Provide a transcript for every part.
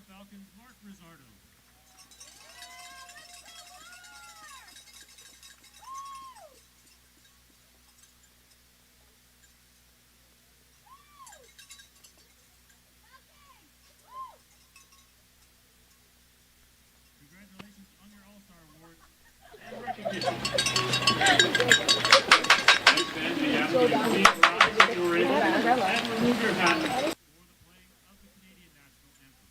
Falcons, Mark Rizzardo. Congratulations on your All-Star Award and recognition. Thanks, Ben. May you have to receive a prize if you were able and remove your hat for the playing of the Canadian National Anthem.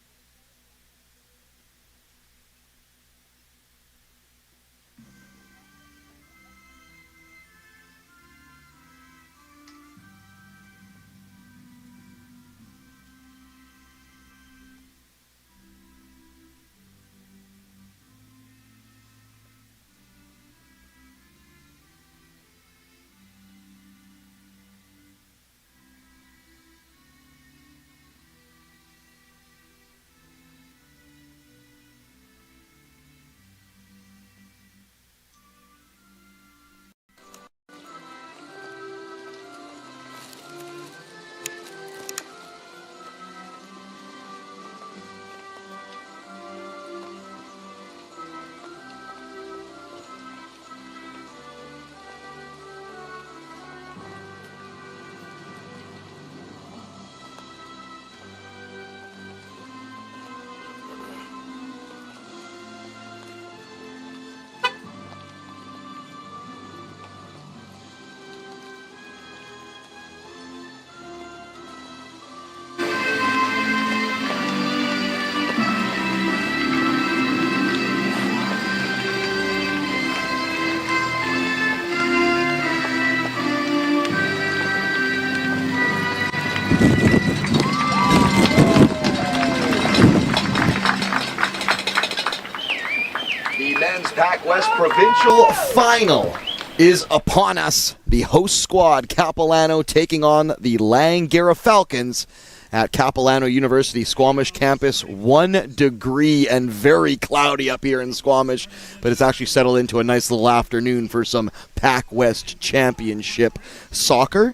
The men's PACWEST Provincial Final is upon us. The host squad, Capilano, taking on the Langara Falcons at Capilano University Squamish campus. 1 degree and very cloudy up here in Squamish, but it's actually settled into a nice little afternoon for some PACWEST Championship soccer.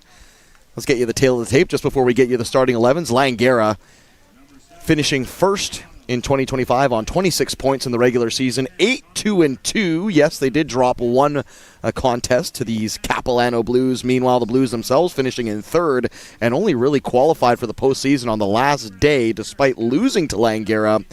Let's get you the tail of the tape just before we get you the starting 11s. Langara finishing first in 2025 on 26 points in the regular season, 8-2-2. Yes, they did drop one contest to these Capilano Blues. Meanwhile, the Blues themselves finishing in third and only really qualified for the postseason on the last day, despite losing to Langara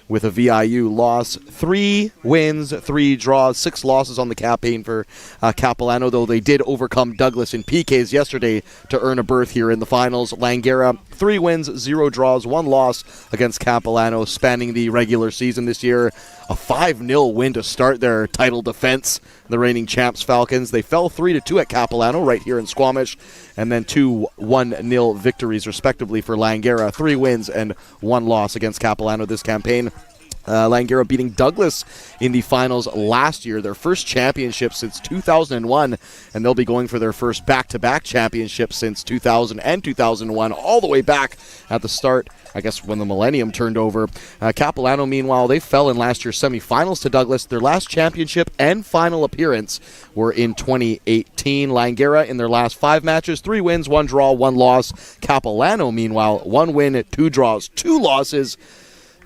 with a VIU loss. 3 wins, 3 draws, 6 losses on the campaign for Capilano, though they did overcome Douglas in PKs yesterday to earn a berth here in the finals. Langara, 3 wins, 0 draws, 1 loss against Capilano, spanning the regular season this year. A 5-0 win to start their title defense, the reigning champs Falcons. They fell 3-2 at Capilano right here in Squamish, and then 2 1-0 victories respectively for Langara. 3 wins and 1 loss against Capilano this campaign. Langara beating Douglas in the finals last year, their first championship since 2001, and they'll be going for their first back-to-back championship since 2000 and 2001, all the way back at the start, I guess, when the millennium turned over. Capilano, meanwhile, they fell in last year's semifinals to Douglas. Their last championship and final appearance were in 2018. Langara, in their last 5 matches, 3 wins, 1 draw, 1 loss. Capilano, meanwhile, 1 win, 2 draws, 2 losses.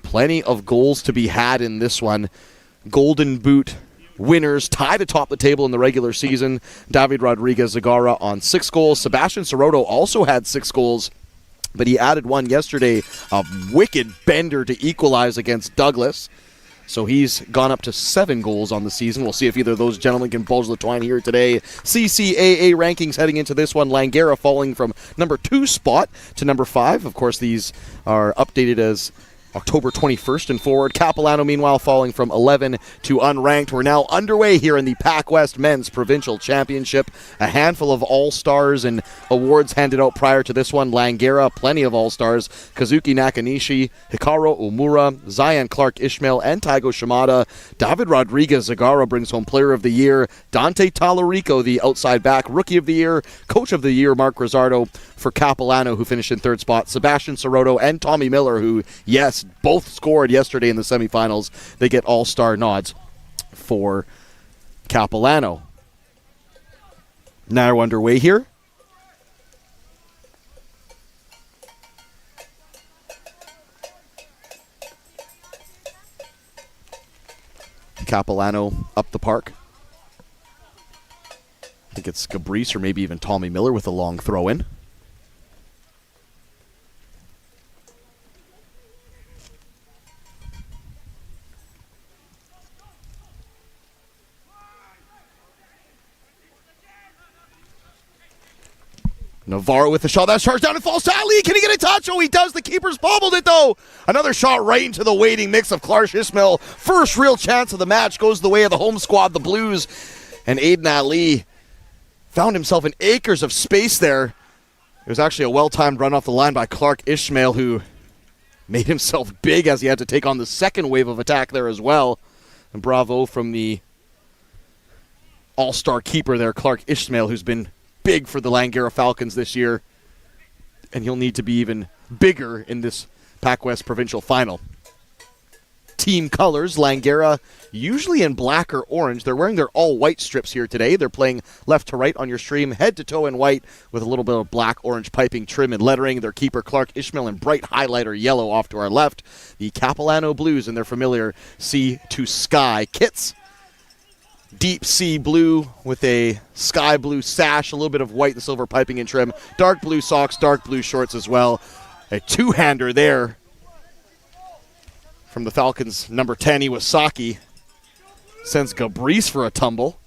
Plenty of goals to be had in this one. Golden Boot winners tied atop the table in the regular season. David Rodriguez-Zagara on 6 goals. Sebastian Soroto also had 6 goals, but he added 1 yesterday, a wicked bender to equalize against Douglas. So he's gone up to 7 goals on the season. We'll see if either of those gentlemen can bulge the twine here today. CCAA rankings heading into this one. Langara falling from number 2 spot to number 5. Of course, these are updated as October 21st and forward. Capilano, meanwhile, falling from 11 to unranked. We're now underway here in the PACWEST Men's Provincial Championship. A handful of all-stars and awards handed out prior to this one. Langara, plenty of all-stars. Kazuki Nakanishi, Hikaru Omura, Zion Clark-Ishmael, and Taigo Shimada. David Rodriguez-Zagara brings home Player of the Year. Dante Tallarico, the outside back, Rookie of the Year. Coach of the Year, Mark Rizzardo for Capilano, who finished in 3rd spot. Sebastian Soroto and Tommy Miller, who, yes, both scored yesterday in the semifinals. They get all-star nods for Capilano. Now we're underway here. Capilano up the park. I think it's Gabrice or maybe even Tommy Miller with a long throw-in. Navarro with the shot. That's charged down and falls to Ali. Can he get a touch? Oh, he does. The keeper's bobbled it, though. Another shot right into the waiting mix of Clark Ishmael. First real chance of the match goes the way of the home squad, the Blues. And Aiden Ali found himself in acres of space there. It was actually a well-timed run off the line by Clark Ishmael, who made himself big as he had to take on the second wave of attack there as well. And bravo from the all-star keeper there, Clark Ishmael, who's been big for the Langara Falcons this year, and he'll need to be even bigger in this PACWEST provincial final. Team colors, Langara usually in black or orange. They're wearing their all-white strips here today. They're playing left to right on your stream, head to toe in white with a little bit of black-orange piping trim and lettering. Their keeper, Clark Ishmael, in bright highlighter yellow off to our left. The Capilano Blues in their familiar sea to sky kits. Deep sea blue with a sky blue sash, a little bit of white and silver piping and trim. Dark blue socks, dark blue shorts as well. A two-hander there from the Falcons. Number 10, Iwasaki, sends Gabrice for a tumble.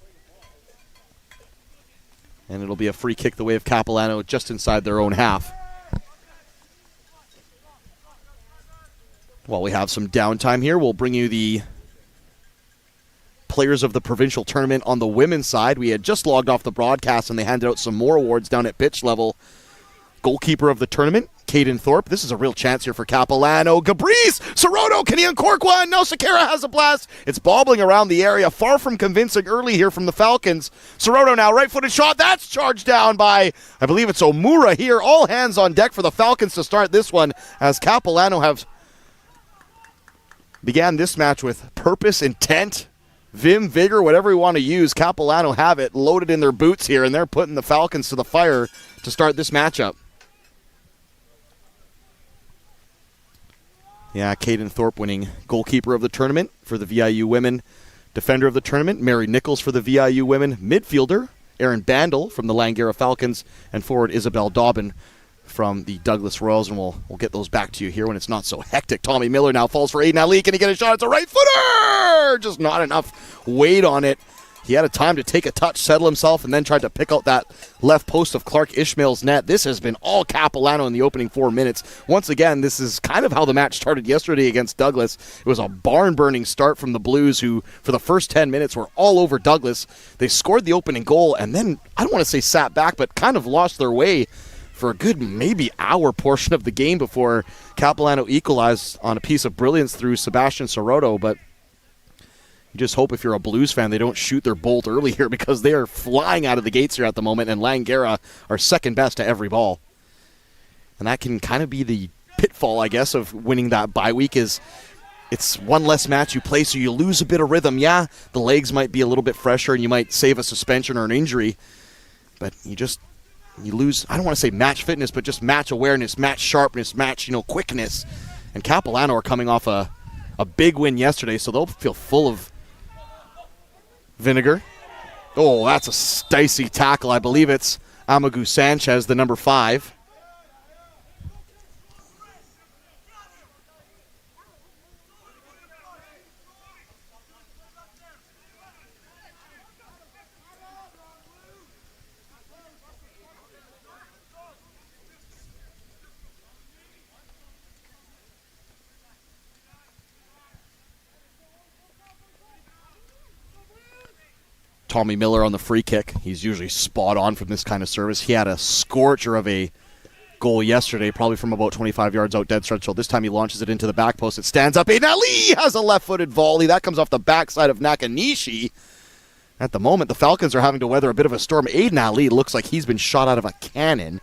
And it'll be a free kick the way of Capilano just inside their own half. While we have some downtime here, we'll bring you the players of the provincial tournament on the women's side. We had just logged off the broadcast and they handed out some more awards down at pitch level. Goalkeeper of the tournament, Caden Thorpe. This is a real chance here for Capilano. Gabrice! Soroto, can he uncork one? No, Sakara has a blast. It's bobbling around the area. Far from convincing early here from the Falcons. Soroto now, right-footed shot. That's charged down by, I believe it's Omura here. All hands on deck for the Falcons to start this one as Capilano have began this match with purpose, intent, vim, vigor, whatever you want to use. Capilano have it loaded in their boots here, and they're putting the Falcons to the fire to start this matchup. Yeah, Caden Thorpe winning goalkeeper of the tournament for the VIU women. Defender of the tournament, Mary Nichols for the VIU women. Midfielder, Aaron Bandel from the Langara Falcons. And forward, Isabel Dobbin from the Douglas Royals. And we'll get those back to you here when it's not so hectic. Tommy Miller now falls for Aiden Ali. Can he get a shot? It's a right footer! Just not enough weight on it. He had a time to take a touch, settle himself, and then tried to pick out that left post of Clark Ishmael's net. This has been all Capilano in the opening 4 minutes. Once again, this is kind of how the match started yesterday against Douglas. It was a barn-burning start from the Blues, who, for the first 10 minutes, were all over Douglas. They scored the opening goal, and then, I don't want to say sat back, but kind of lost their way for a good maybe hour portion of the game before Capilano equalized on a piece of brilliance through Sebastian Soroto. But you just hope if you're a Blues fan they don't shoot their bolt early here, because they are flying out of the gates here at the moment, and Langara are second best to every ball. And that can kind of be the pitfall, I guess, of winning that bye week. Is it's one less match you play, so you lose a bit of rhythm. Yeah, the legs might be a little bit fresher and you might save a suspension or an injury, but you lose, I don't want to say match fitness, but just match awareness, match sharpness, match, quickness. And Capilano are coming off a big win yesterday, so they'll feel full of vinegar. Oh, that's a dicey tackle. I believe it's Amagu Sanchez, the number 5. Tommy Miller on the free kick. He's usually spot on from this kind of service. He had a scorcher of a goal yesterday, probably from about 25 yards out dead stretch. So this time he launches it into the back post. It stands up. Aiden Ali has a left-footed volley. That comes off the backside of Nakanishi. At the moment, the Falcons are having to weather a bit of a storm. Aiden Ali looks like he's been shot out of a cannon.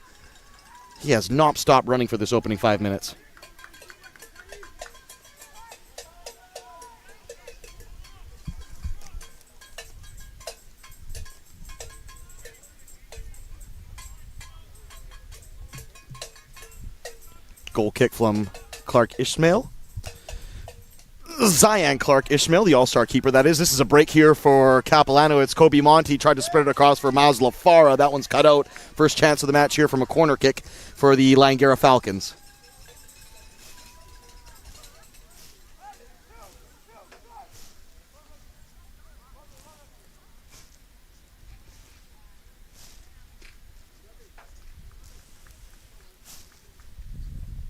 He has not stopped running for this opening 5 minutes. Goal kick from Clark Ishmael. Zion Clark-Ishmael, the all-star keeper, that is. This is a break here for Capilano. It's Kobe Monty, tried to spread it across for Masla Farah. That one's cut out. First chance of the match here from a corner kick for the Langara Falcons.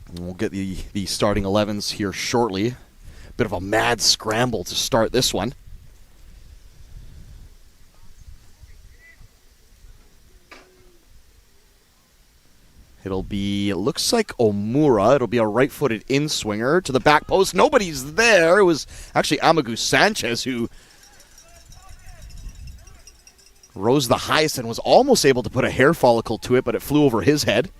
And we'll get the starting 11s here shortly. Bit of a mad scramble to start this one. It looks like Omura. It'll be a right-footed in-swinger to the back post. Nobody's there. It was actually Amagu Sanchez who rose the highest and was almost able to put a hair follicle to it, but it flew over his head.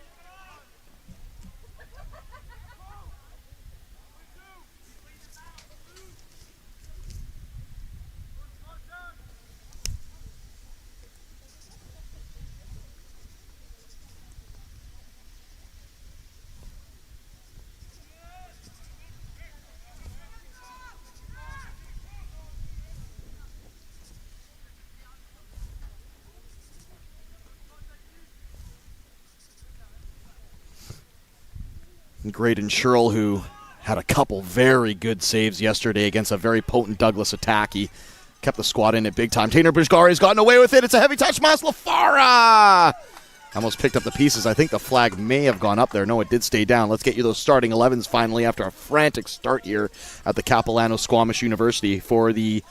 Graydon Sherrill, who had a couple very good saves yesterday against a very potent Douglas attack. He kept the squad in it big time. Tainer Bijgari's gotten away with it. It's a heavy touch. Masla Farah almost picked up the pieces. I think the flag may have gone up there. No, it did stay down. Let's get you those starting 11s finally after a frantic start here at the Capilano Squamish University. For the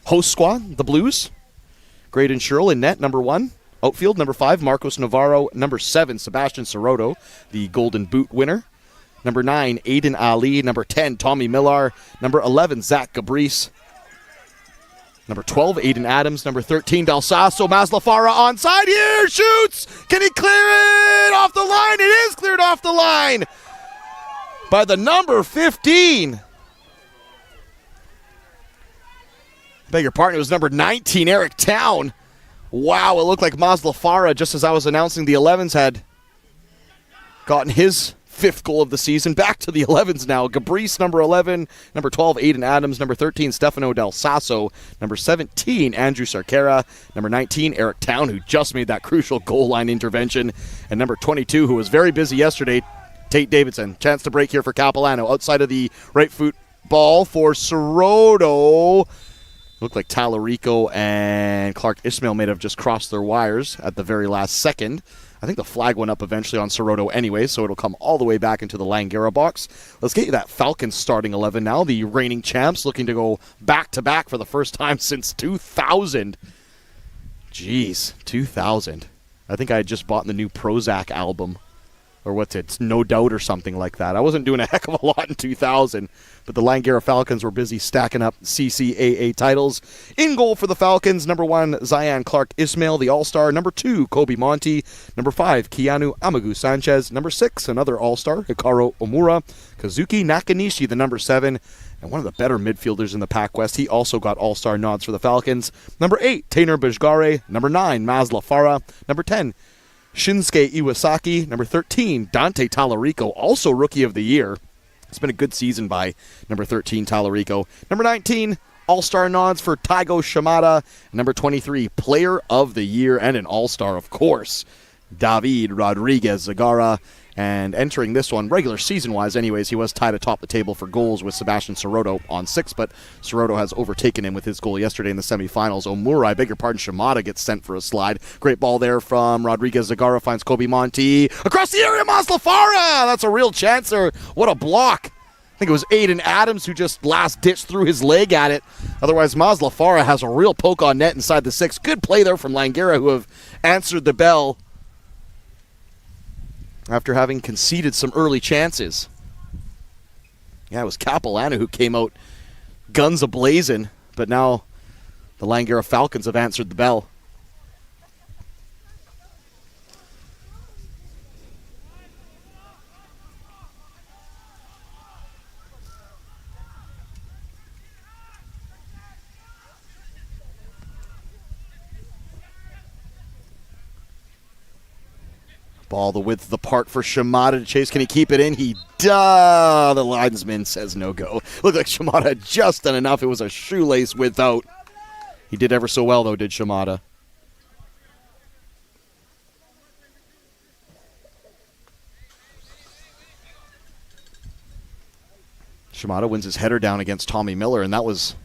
host squad, the Blues, Graydon Sherrill in net, number 1. Outfield, number 5, Marcos Navarro. Number 7, Sebastian Soroto, the Golden Boot winner. Number 9, Aiden Ali. Number 10, Tommy Millar. Number 11, Zach Gabrice. Number 12, Aiden Adams. Number 13, Del Sasso. Masla Farah onside here. Shoots! Can he clear it off the line? It is cleared off the line by the number 15. Beg your pardon, it was number 19, Eric Town. Wow, it looked like Masla Farah, just as I was announcing the 11s, had gotten his 5th goal of the season. Back to the 11s now. Gabrice, number 11. Number 12, Aiden Adams. Number 13, Stefano Del Sasso. Number 17, Andrew Sarkera. Number 19, Eric Town, who just made that crucial goal line intervention. And number 22, who was very busy yesterday, Tate Davidson. Chance to break here for Capilano. Outside of the right foot ball for Soroto. Looked like Talarico and Clark-Ishmael may have just crossed their wires at the very last second. I think the flag went up eventually on Soroto anyway, so it'll come all the way back into the Langara box. Let's get you that Falcons starting 11 now. The reigning champs looking to go back-to-back for the first time since 2000. Jeez, 2000. I think I had just bought the new Prozac album. Or what's it? It's No Doubt or something like that. I wasn't doing a heck of a lot in 2000, but the Langara Falcons were busy stacking up CCAA titles. In goal for the Falcons, number 1, Zion Clark-Ishmael, the All-Star. Number 2, Kobe Monty. Number 5, Keanu Amagu Sanchez. Number 6, another All-Star, Hikaru Omura. Kazuki Nakanishi, the number 7, and one of the better midfielders in the PACWEST. He also got All-Star nods for the Falcons. Number 8, Tainer Bijgare. Number 9, Masla Farah. Number 10, Shinsuke Iwasaki. Number 13, Dante Talarico, also Rookie of the Year. It's been a good season by number 13, Talarico. Number 19, All-Star nods for Taigo Shimada. Number 23, Player of the Year and an All-Star, of course, David Rodriguez Zagara. And entering this one, regular season-wise anyways, he was tied atop the table for goals with Sebastian Soroto on 6, but Soroto has overtaken him with his goal yesterday in the semifinals. Omura, I beg your pardon, Shimada gets sent for a slide. Great ball there from Rodriguez Zagara, finds Kobe Monty. Across the area, Masla Farah! That's a real chance there. What a block. I think it was Aiden Adams who just last-ditched threw his leg at it. Otherwise, Masla Farah has a real poke on net inside the 6. Good play there from Langara, who have answered the bell after having conceded some early chances. Yeah, it was Capilano who came out guns a-blazing, but now the Langara Falcons have answered the bell. Ball the width of the park for Shimada to chase. Can he keep it in? He does. The linesman says no go. Looked like Shimada had just done enough. It was a shoelace width out. He did ever so well, though, did Shimada. Shimada wins his header down against Tommy Miller, and that was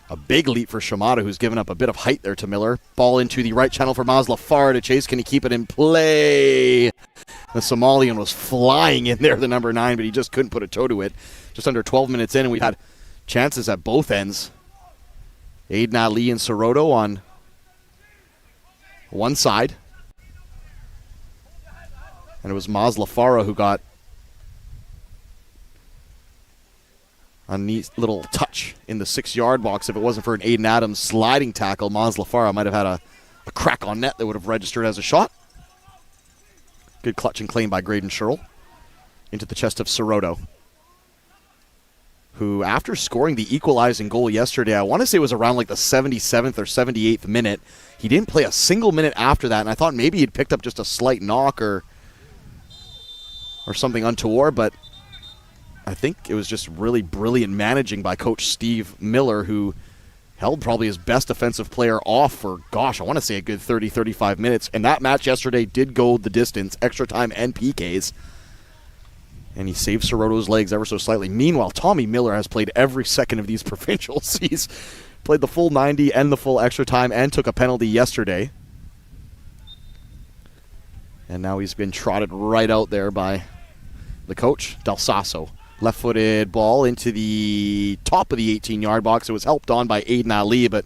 a big leap for Shimada, who's given up a bit of height there to Miller. Ball into the right channel for Maslafar to chase. Can he keep it in play? The Somalian was flying in there, the number 9, but he just couldn't put a toe to it. Just under 12 minutes in, and we had chances at both ends. Aiden Ali and Soroto on one side. And it was Maslafara who got a neat little touch in the 6-yard box. If it wasn't for an Aiden Adams sliding tackle, Maslafara might have had a crack on net that would have registered as a shot. Good clutch and claim by Graydon Sherrill into the chest of Soroto, who, after scoring the equalizing goal yesterday, I want to say it was around like the 77th or 78th minute, he didn't play a single minute after that, and I thought maybe he'd picked up just a slight knock or something untoward, but I think it was just really brilliant managing by Coach Steve Miller, who held probably his best defensive player off for, gosh, I want to say a good 30, 35 minutes. And that match yesterday did go the distance, extra time and PKs. And he saved Soroto's legs ever so slightly. Meanwhile, Tommy Miller has played every second of these provincials. He's played the full 90 and the full extra time and took a penalty yesterday. And now he's been trotted right out there by the coach, Del Sasso. Left-footed ball into the top of the 18-yard box. It was helped on by Aiden Ali, but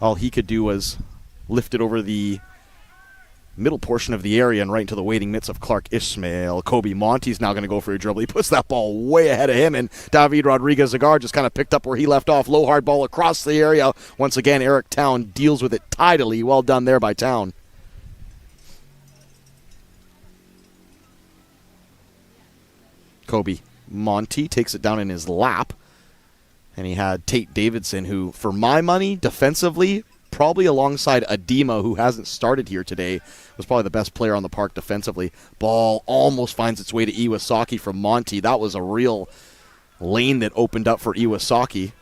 all he could do was lift it over the middle portion of the area and right into the waiting mitts of Clark Ishmael. Kobe Monty's now going to go for a dribble. He puts that ball way ahead of him, and David Rodriguez-Zagar just kind of picked up where he left off. Low hard ball across the area. Once again, Eric Town deals with it tidily. Well done there by Town. Kobe Monty takes it down in his lap, and he had Tate Davidson, who, for my money, defensively, probably alongside Adema, who hasn't started here today, was probably the best player on the park defensively. Ball almost finds its way to Iwasaki from Monty. That was a real lane that opened up for Iwasaki.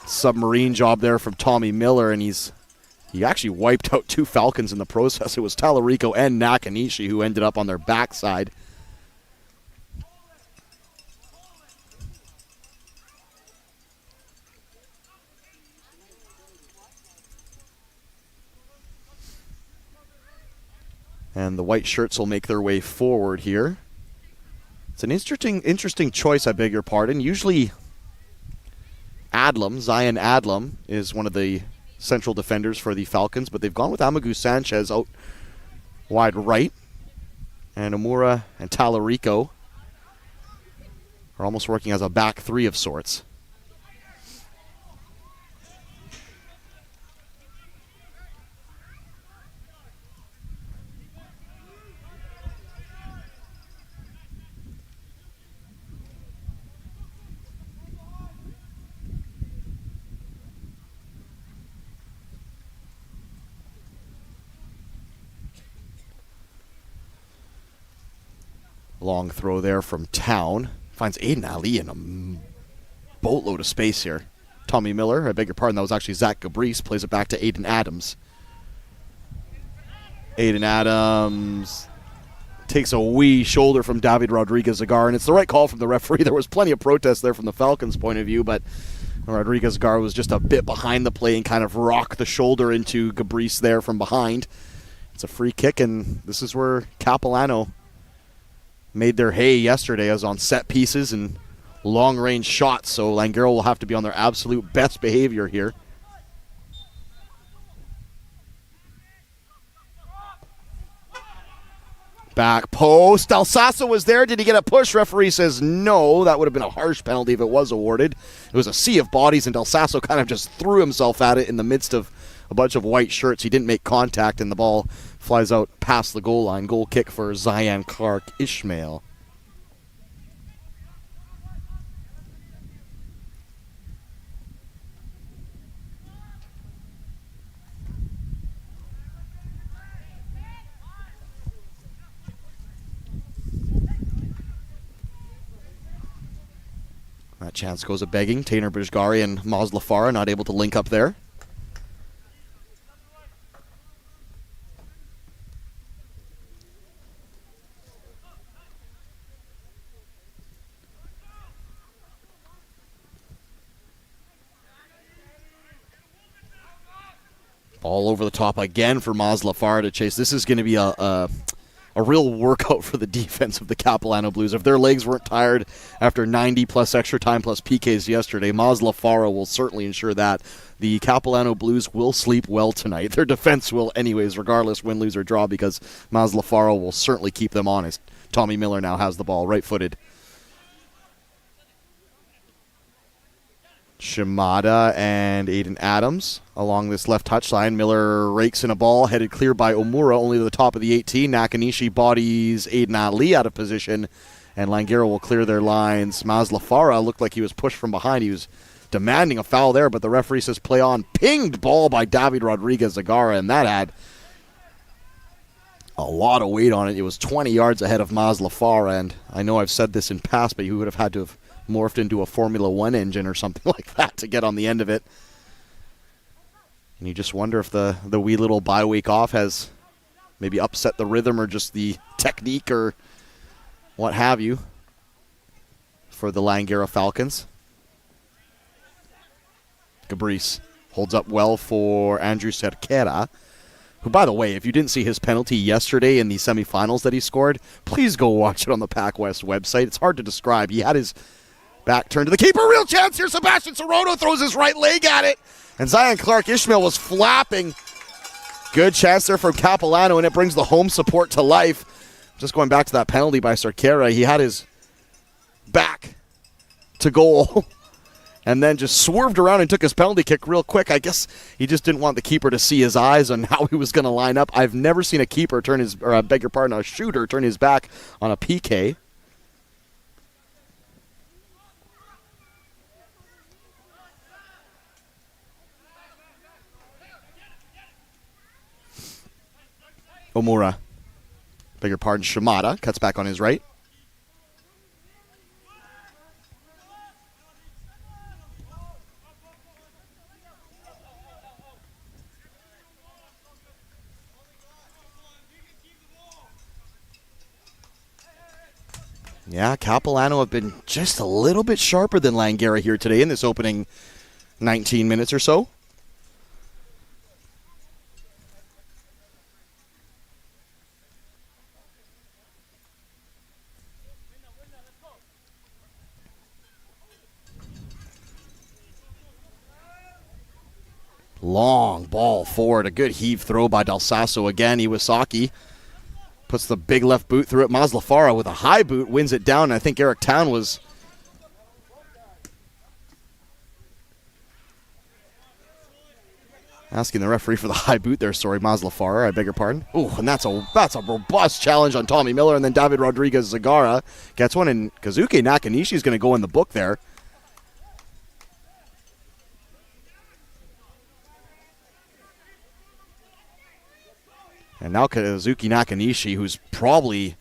Submarine job there from Tommy Miller, and he actually wiped out 2 Falcons in the process. It was Talarico and Nakanishi who ended up on their backside. And the white shirts will make their way forward here. It's an interesting choice, I beg your pardon. Usually Zion Adlam is one of the central defenders for the Falcons, but they've gone with Amagu Sanchez out wide right. And Amura and Talarico are almost working as a back 3 of sorts. Long throw there from Town. Finds Aiden Ali in a boatload of space here. Tommy Miller, I beg your pardon, that was actually Zach Gabrice, plays it back to Aiden Adams. Aiden Adams takes a wee shoulder from David Rodriguez-Zagar, and it's the right call from the referee. There was plenty of protest there from the Falcons' point of view, but Rodriguez-Zagar was just a bit behind the play and kind of rocked the shoulder into Gabrice there from behind. It's a free kick, and this is where Capilano made their hay yesterday, as on set pieces and long-range shots, so Langara will have to be on their absolute best behavior here. Back post. Alsasa was there. Did he get a push? Referee says no. That would have been a harsh penalty if it was awarded. It was a sea of bodies, and Del Sasso kind of just threw himself at it in the midst of a bunch of white shirts. He didn't make contact, and the ball flies out past the goal line. Goal kick for Zion Clark Ishmael. That chance goes a-begging. Tainer Bajgari and Maz Lafara not able to link up there. Ball over the top again for Maz Lafara to chase. This is going to be a real workout for the defense of the Capilano Blues. If their legs weren't tired after 90 plus extra time plus PKs yesterday, Maz Lafara will certainly ensure that. The Capilano Blues will sleep well tonight. Their defense will anyways, regardless win, lose, or draw, because Maz Lafara will certainly keep them honest. Tommy Miller now has the ball, right-footed. Shimada and Aiden Adams along this left touchline. Miller rakes in a ball, headed clear by Omura, only to the top of the 18. Nakanishi bodies Aiden Ali out of position, and Langara will clear their lines. Maz Lafara looked like he was pushed from behind. He was demanding a foul there, but the referee says play on. Pinged ball by David Rodriguez-Zagara, and that had a lot of weight on it. It was 20 yards ahead of Maz Lafara, and I know I've said this in past, but he would have had to have morphed into a Formula One engine or something like that to get on the end of it. And you just wonder if the wee little bye week off has maybe upset the rhythm or just the technique or what have you for the Langara Falcons. Gabrice holds up well for Andrew Cerquera, who, by the way, if you didn't see his penalty yesterday in the semifinals that he scored, please go watch it on the PACWEST website. It's hard to describe. He had his back turned to the keeper. Real chance here. Sebastian Sorono throws his right leg at it. And Zion Clark-Ishmael was flapping. Good chance there from Capilano, and it brings the home support to life. Just going back to that penalty by Cerquera, he had his back to goal and then just swerved around and took his penalty kick real quick. I guess he just didn't want the keeper to see his eyes on how he was going to line up. I've never seen a keeper turn his, or I beg your pardon, a shooter turn his back on a PK. Omura, beg your pardon, Shimada cuts back on his right. Yeah, Capilano have been just a little bit sharper than Langara here today in this opening 19 minutes or so. Long ball forward. A good heave throw by Del Sasso again. Iwasaki puts the big left boot through it. Maz Lafara with a high boot wins it down. I think Eric Town was asking the referee for the high boot there. Sorry, Maz Lafara. I beg your pardon. Ooh, and that's a robust challenge on Tommy Miller. And then David Rodriguez-Zagara gets one. And Kazuki Nakanishi is going to go in the book there. And now Kazuki Nakanishi, who's probably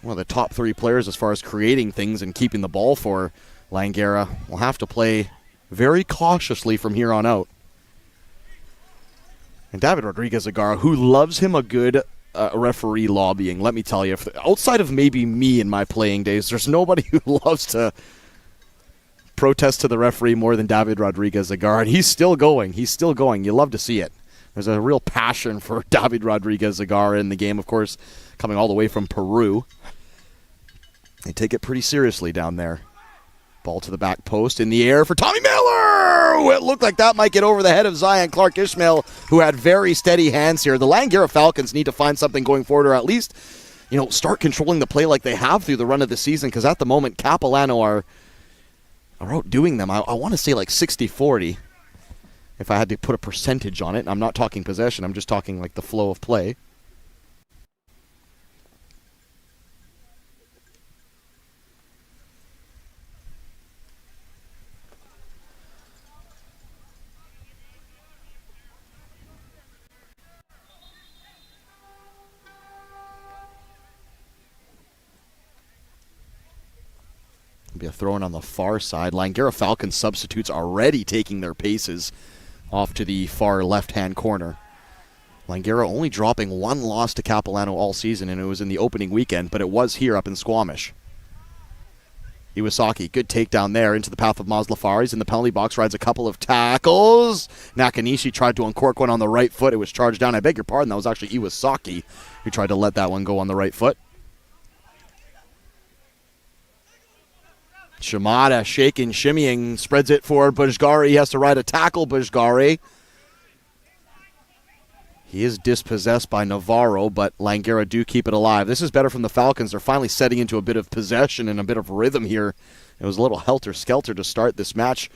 one of the top three players as far as creating things and keeping the ball for Langara, will have to play very cautiously from here on out. And David Rodriguez-Zagara, who loves him a good referee lobbying, let me tell you, outside of maybe me in my playing days, there's nobody who loves to protest to the referee more than David Rodriguez-Zagara. And he's still going. He's still going. You love to see it. There's a real passion for David Rodriguez-Zagara in the game, of course, coming all the way from Peru. They take it pretty seriously down there. Ball to the back post in the air for Tommy Miller! It looked like that might get over the head of Zion Clark-Ishmael, who had very steady hands here. The Langara Falcons need to find something going forward, or at least, start controlling the play like they have through the run of the season, because at the moment, Capilano are outdoing them. I want to say like 60-40. If I had to put a percentage on it. I'm not talking possession. I'm just talking like the flow of play. It'll be a throw in on the far side. Langara Falcons substitutes already taking their paces off to the far left-hand corner. Langara only dropping one loss to Capilano all season, and it was in the opening weekend, but it was here up in Squamish. Iwasaki, good takedown there into the path of Maslafar. He's in the penalty box, rides a couple of tackles. Nakanishi tried to uncork one on the right foot. It was charged down. I beg your pardon, that was actually Iwasaki who tried to let that one go on the right foot. Shimada shaking, shimmying, spreads it for Bujgari. He has to ride a tackle, Bujgari. He is dispossessed by Navarro, but Langara do keep it alive. This is better from the Falcons. They're finally setting into a bit of possession and a bit of rhythm here. It was a little helter-skelter to start this match.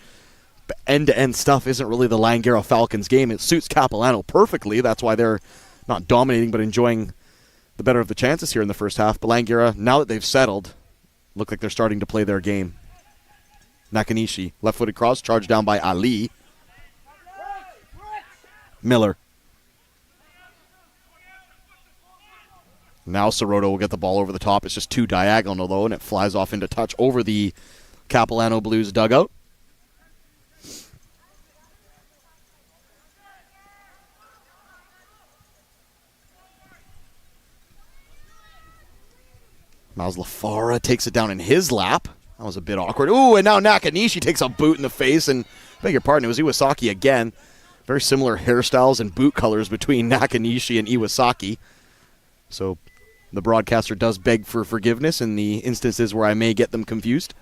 But end-to-end stuff isn't really the Langara Falcons game. It suits Capilano perfectly. That's why they're not dominating but enjoying the better of the chances here in the first half. But Langara, now that they've settled, look like they're starting to play their game. Nakanishi, left-footed cross, charged down by Ali. Miller. Now Sirotto will get the ball over the top. It's just too diagonal, though, and it flies off into touch over the Capilano Blues dugout. Maslafara takes it down in his lap. That was a bit awkward. Ooh, and now Nakanishi takes a boot in the face, and beg your pardon, it was Iwasaki again. Very similar hairstyles and boot colors between Nakanishi and Iwasaki. So the broadcaster does beg for forgiveness in the instances where I may get them confused.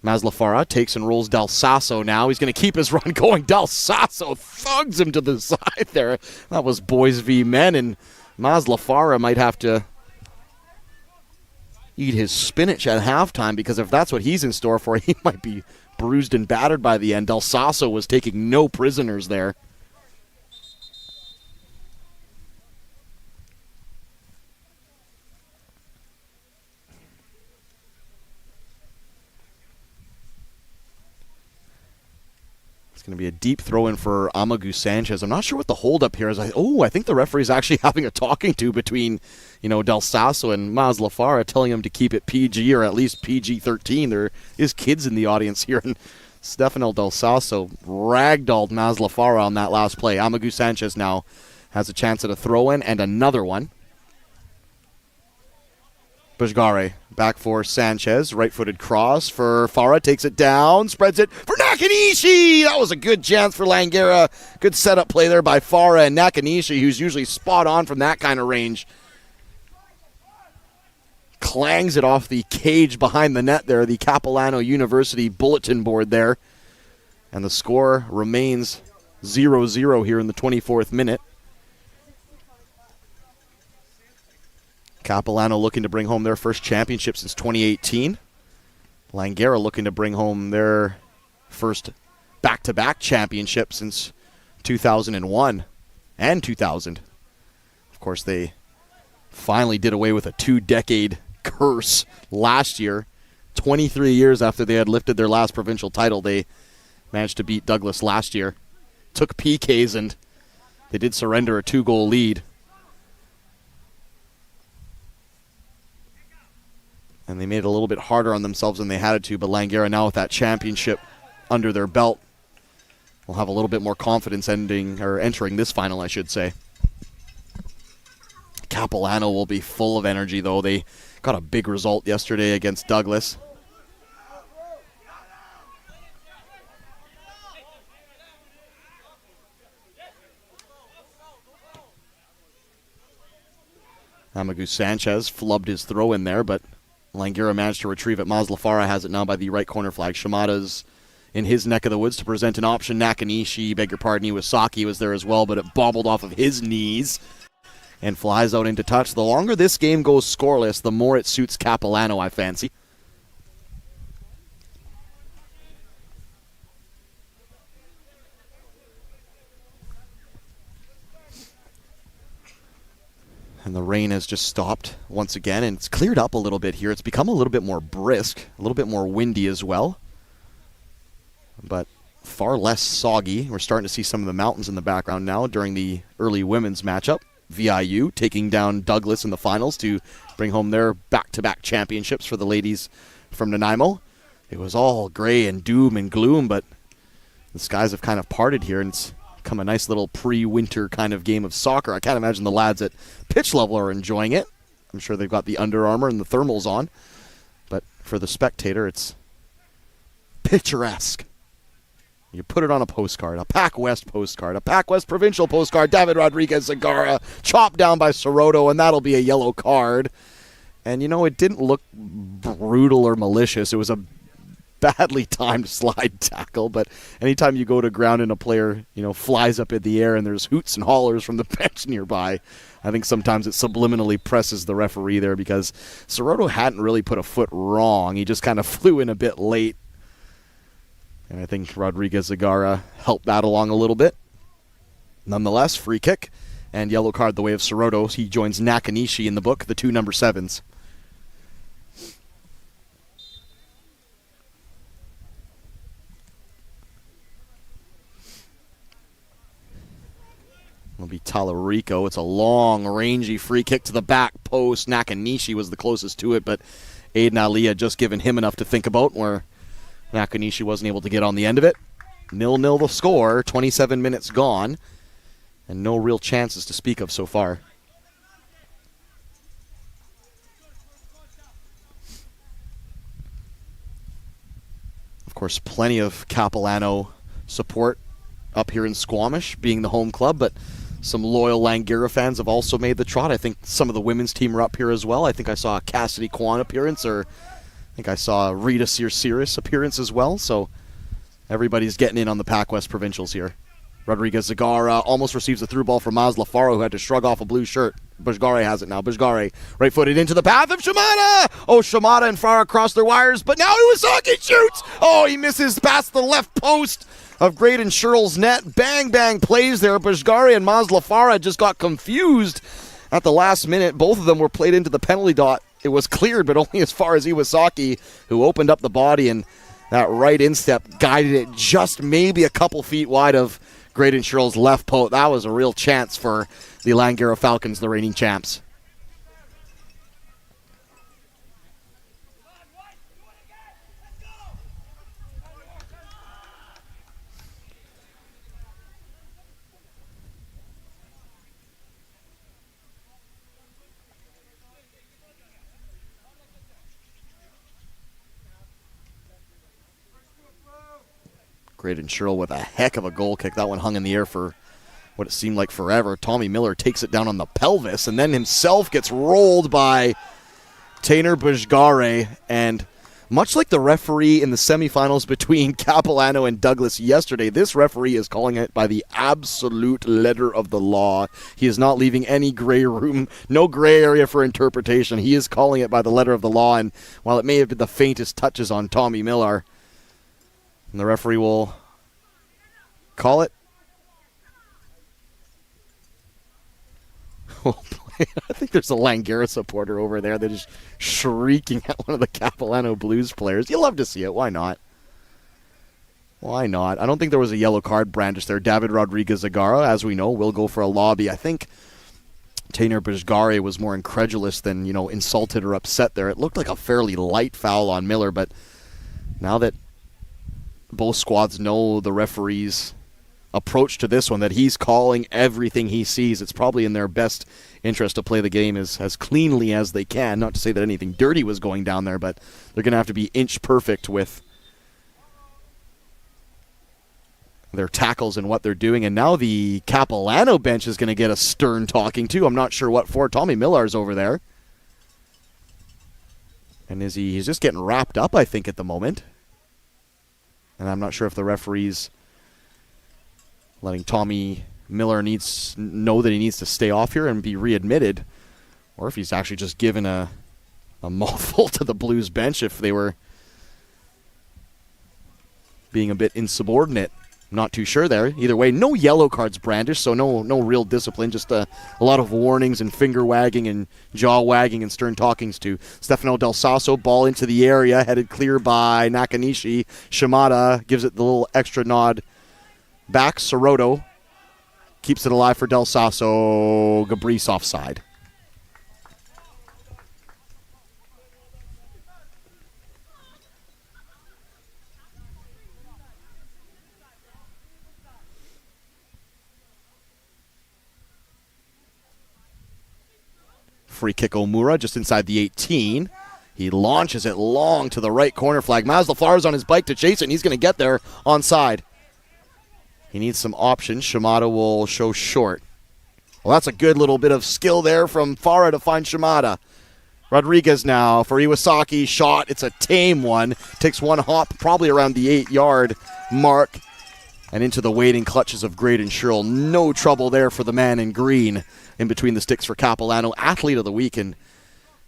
Maslafara takes and rolls Del Sasso now. He's going to keep his run going. Del Sasso thugs him to the side there. That was boys v men, and Maslafara might have to eat his spinach at halftime, because if that's what he's in store for, he might be bruised and battered by the end. Del Sasso was taking no prisoners there. Going to be a deep throw in for Amagu Sanchez. I'm not sure what the holdup here is. I think the referee's actually having a talking to between, Del Sasso and Maslafara, telling him to keep it PG or at least PG-13. There is kids in the audience here, and Stefano Del Sasso ragdolled Maslafara on that last play. Amagu Sanchez now has a chance at a throw in and another one. Bujgare back for Sanchez. Right-footed cross for Farah. Takes it down. Spreads it for Nakanishi. That was a good chance for Langara. Good setup play there by Farah and Nakanishi, who's usually spot on from that kind of range. Clangs it off the cage behind the net there, the Capilano University bulletin board there. And the score remains 0-0 here in the 24th minute. Capilano looking to bring home their first championship since 2018. Langara looking to bring home their first back-to-back championship since 2001 and 2000. Of course, they finally did away with a 2-decade curse last year. 23 years after they had lifted their last provincial title, they managed to beat Douglas last year. Took PKs, and they did surrender a 2-goal lead. And they made it a little bit harder on themselves than they had it to, but Langara now with that championship under their belt will have a little bit more confidence entering this final, I should say. Capilano will be full of energy, though. They got a big result yesterday against Douglas. Amagu Sanchez flubbed his throw in there, but Langara managed to retrieve it. Maslafara has it now by the right corner flag. Shimada's in his neck of the woods to present an option. Nakanishi, beg your pardon, Iwasaki was there as well, but it bobbled off of his knees and flies out into touch. The longer this game goes scoreless, the more it suits Capilano, I fancy. And the rain has just stopped once again, and it's cleared up a little bit here. It's become a little bit more brisk, a little bit more windy as well, but far less soggy. We're starting to see some of the mountains in the background now during the early women's matchup. VIU taking down Douglas in the finals to bring home their back-to-back championships for the ladies from Nanaimo. It was all gray and doom and gloom, but the skies have kind of parted here, and it's become a nice little pre-winter kind of game of soccer. I can't imagine the lads at pitch level are enjoying it. I'm sure they've got the Under Armour and the thermals on, but for the spectator, it's picturesque. You put it on a postcard, a PACWEST postcard, a PACWEST provincial postcard. David Rodriguez-Zagara chopped down by Soroto, and that'll be a yellow card. And, you know, it didn't look brutal or malicious. It was a badly timed slide tackle, but anytime you go to ground and a player, you know, flies up in the air and there's hoots and hollers from the bench nearby, I think sometimes it subliminally presses the referee there, because Soroto hadn't really put a foot wrong. He just kind of flew in a bit late. And I think Rodriguez-Zagara helped that along a little bit. Nonetheless, free kick and yellow card the way of Soroto. He joins Nakanishi in the book, the two number 7s. It'll be Talarico. It's a long, rangy free kick to the back post. Nakanishi was the closest to it, but Aiden Ali had just given him enough to think about, where Nakanishi wasn't able to get on the end of it. 0-0 the score, 27 minutes gone, and no real chances to speak of so far. Of course, plenty of Capilano support up here in Squamish, being the home club, but some loyal Langara fans have also made the trot. I think some of the women's team are up here as well. I think I saw a Cassidy Kwan appearance, or I think I saw a Rita Searceris appearance as well, so everybody's getting in on the PACWEST Provincials here. Rodriguez-Zagara almost receives a through ball from Maz Lafaro, who had to shrug off a blue shirt. Bujgare has it now. Bujgare right-footed into the path of Shimada. Oh, Shimada and Farah cross their wires, but now Iwasaki shoots. Oh, he misses past the left post of Graydon Sherrill's net. Bang, bang plays there. Bujgare and Maz Lafaro just got confused at the last minute. Both of them were played into the penalty dot. It was cleared, but only as far as Iwasaki, who opened up the body, and that right instep guided it just maybe a couple feet wide of Graydon Sherrill's left post. That was a real chance for the Langara Falcons, the reigning champs. Graydon Sherrill with a heck of a goal kick. That one hung in the air for what it seemed like forever. Tommy Miller takes it down on the pelvis and then himself gets rolled by Tainer Bujgare. And much like the referee in the semifinals between Capilano and Douglas yesterday, this referee is calling it by the absolute letter of the law. He is not leaving any gray room, no gray area for interpretation. He is calling it by the letter of the law, and while it may have been the faintest touches on Tommy Miller, and the referee will call it. I think there's a Langara supporter over there that is shrieking at one of the Capilano Blues players. You love to see it. Why not? Why not? I don't think there was a yellow card brandished there. David Rodriguez-Zagara, as we know, will go for a lobby. I think Tainer Bujgare was more incredulous than, insulted or upset there. It looked like a fairly light foul on Miller, but now that both squads know the referee's approach to this one, that he's calling everything he sees, it's probably in their best interest to play the game as cleanly as they can. Not to say that anything dirty was going down there, but they're going to have to be inch perfect with their tackles and what they're doing. And now the Capilano bench is going to get a stern talking to. I'm not sure what for. Tommy Millar's over there. And he's just getting wrapped up, I think, at the moment. And I'm not sure if the referee's letting Tommy Miller know that he needs to stay off here and be readmitted, or if he's actually just given a mouthful to the Blues bench if they were being a bit insubordinate. I'm not too sure there. Either way, no yellow cards brandished, so no real discipline, just a lot of warnings and finger wagging and jaw wagging and stern talkings to Stefano Del Sasso. Ball into the area, headed clear by Nakanishi. Shimada gives it the little extra nod back. Soroto keeps it alive for Del Sasso. Gabrice offside. Free kick Omura just inside the 18. He launches it long to the right corner flag. Miles LaFleur's on his bike to chase it, and he's going to get there onside. He needs some options. Shimada will show short. Well, that's a good little bit of skill there from Farah to find Shimada. Rodriguez now for Iwasaki. Shot. It's a tame one. Takes one hop probably around the 8-yard mark and into the waiting clutches of Graydon Sherrill. No trouble there for the man in green in between the sticks for Capilano. Athlete of the week in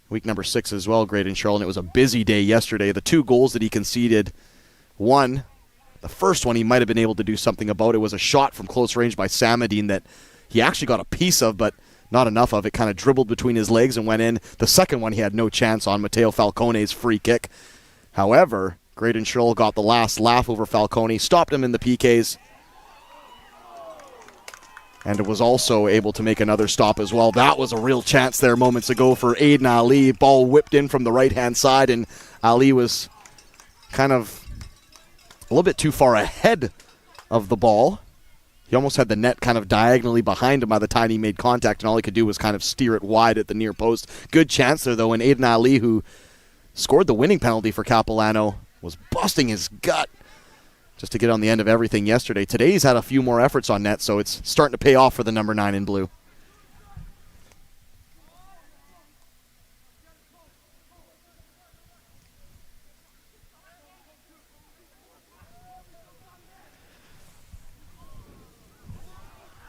week number 6 as well, Graydon Sherrill. And it was a busy day yesterday. The 2 goals that he conceded, one, the first one he might have been able to do something about. It was a shot from close range by Samadine that he actually got a piece of, but not enough of it. Kind of dribbled between his legs and went in. The second one he had no chance on, Matteo Falcone's free kick. However, Graydon Sherrill got the last laugh over Falcone, stopped him in the PKs, and was also able to make another stop as well. That was a real chance there moments ago for Aiden Ali. Ball whipped in from the right-hand side, and Ali was kind of a little bit too far ahead of the ball. He almost had the net kind of diagonally behind him by the time he made contact, and all he could do was kind of steer it wide at the near post. Good chance there, though, and Aiden Ali, who scored the winning penalty for Capilano, was busting his gut just to get on the end of everything yesterday. Today he's had a few more efforts on net, so it's starting to pay off for the number 9 in blue.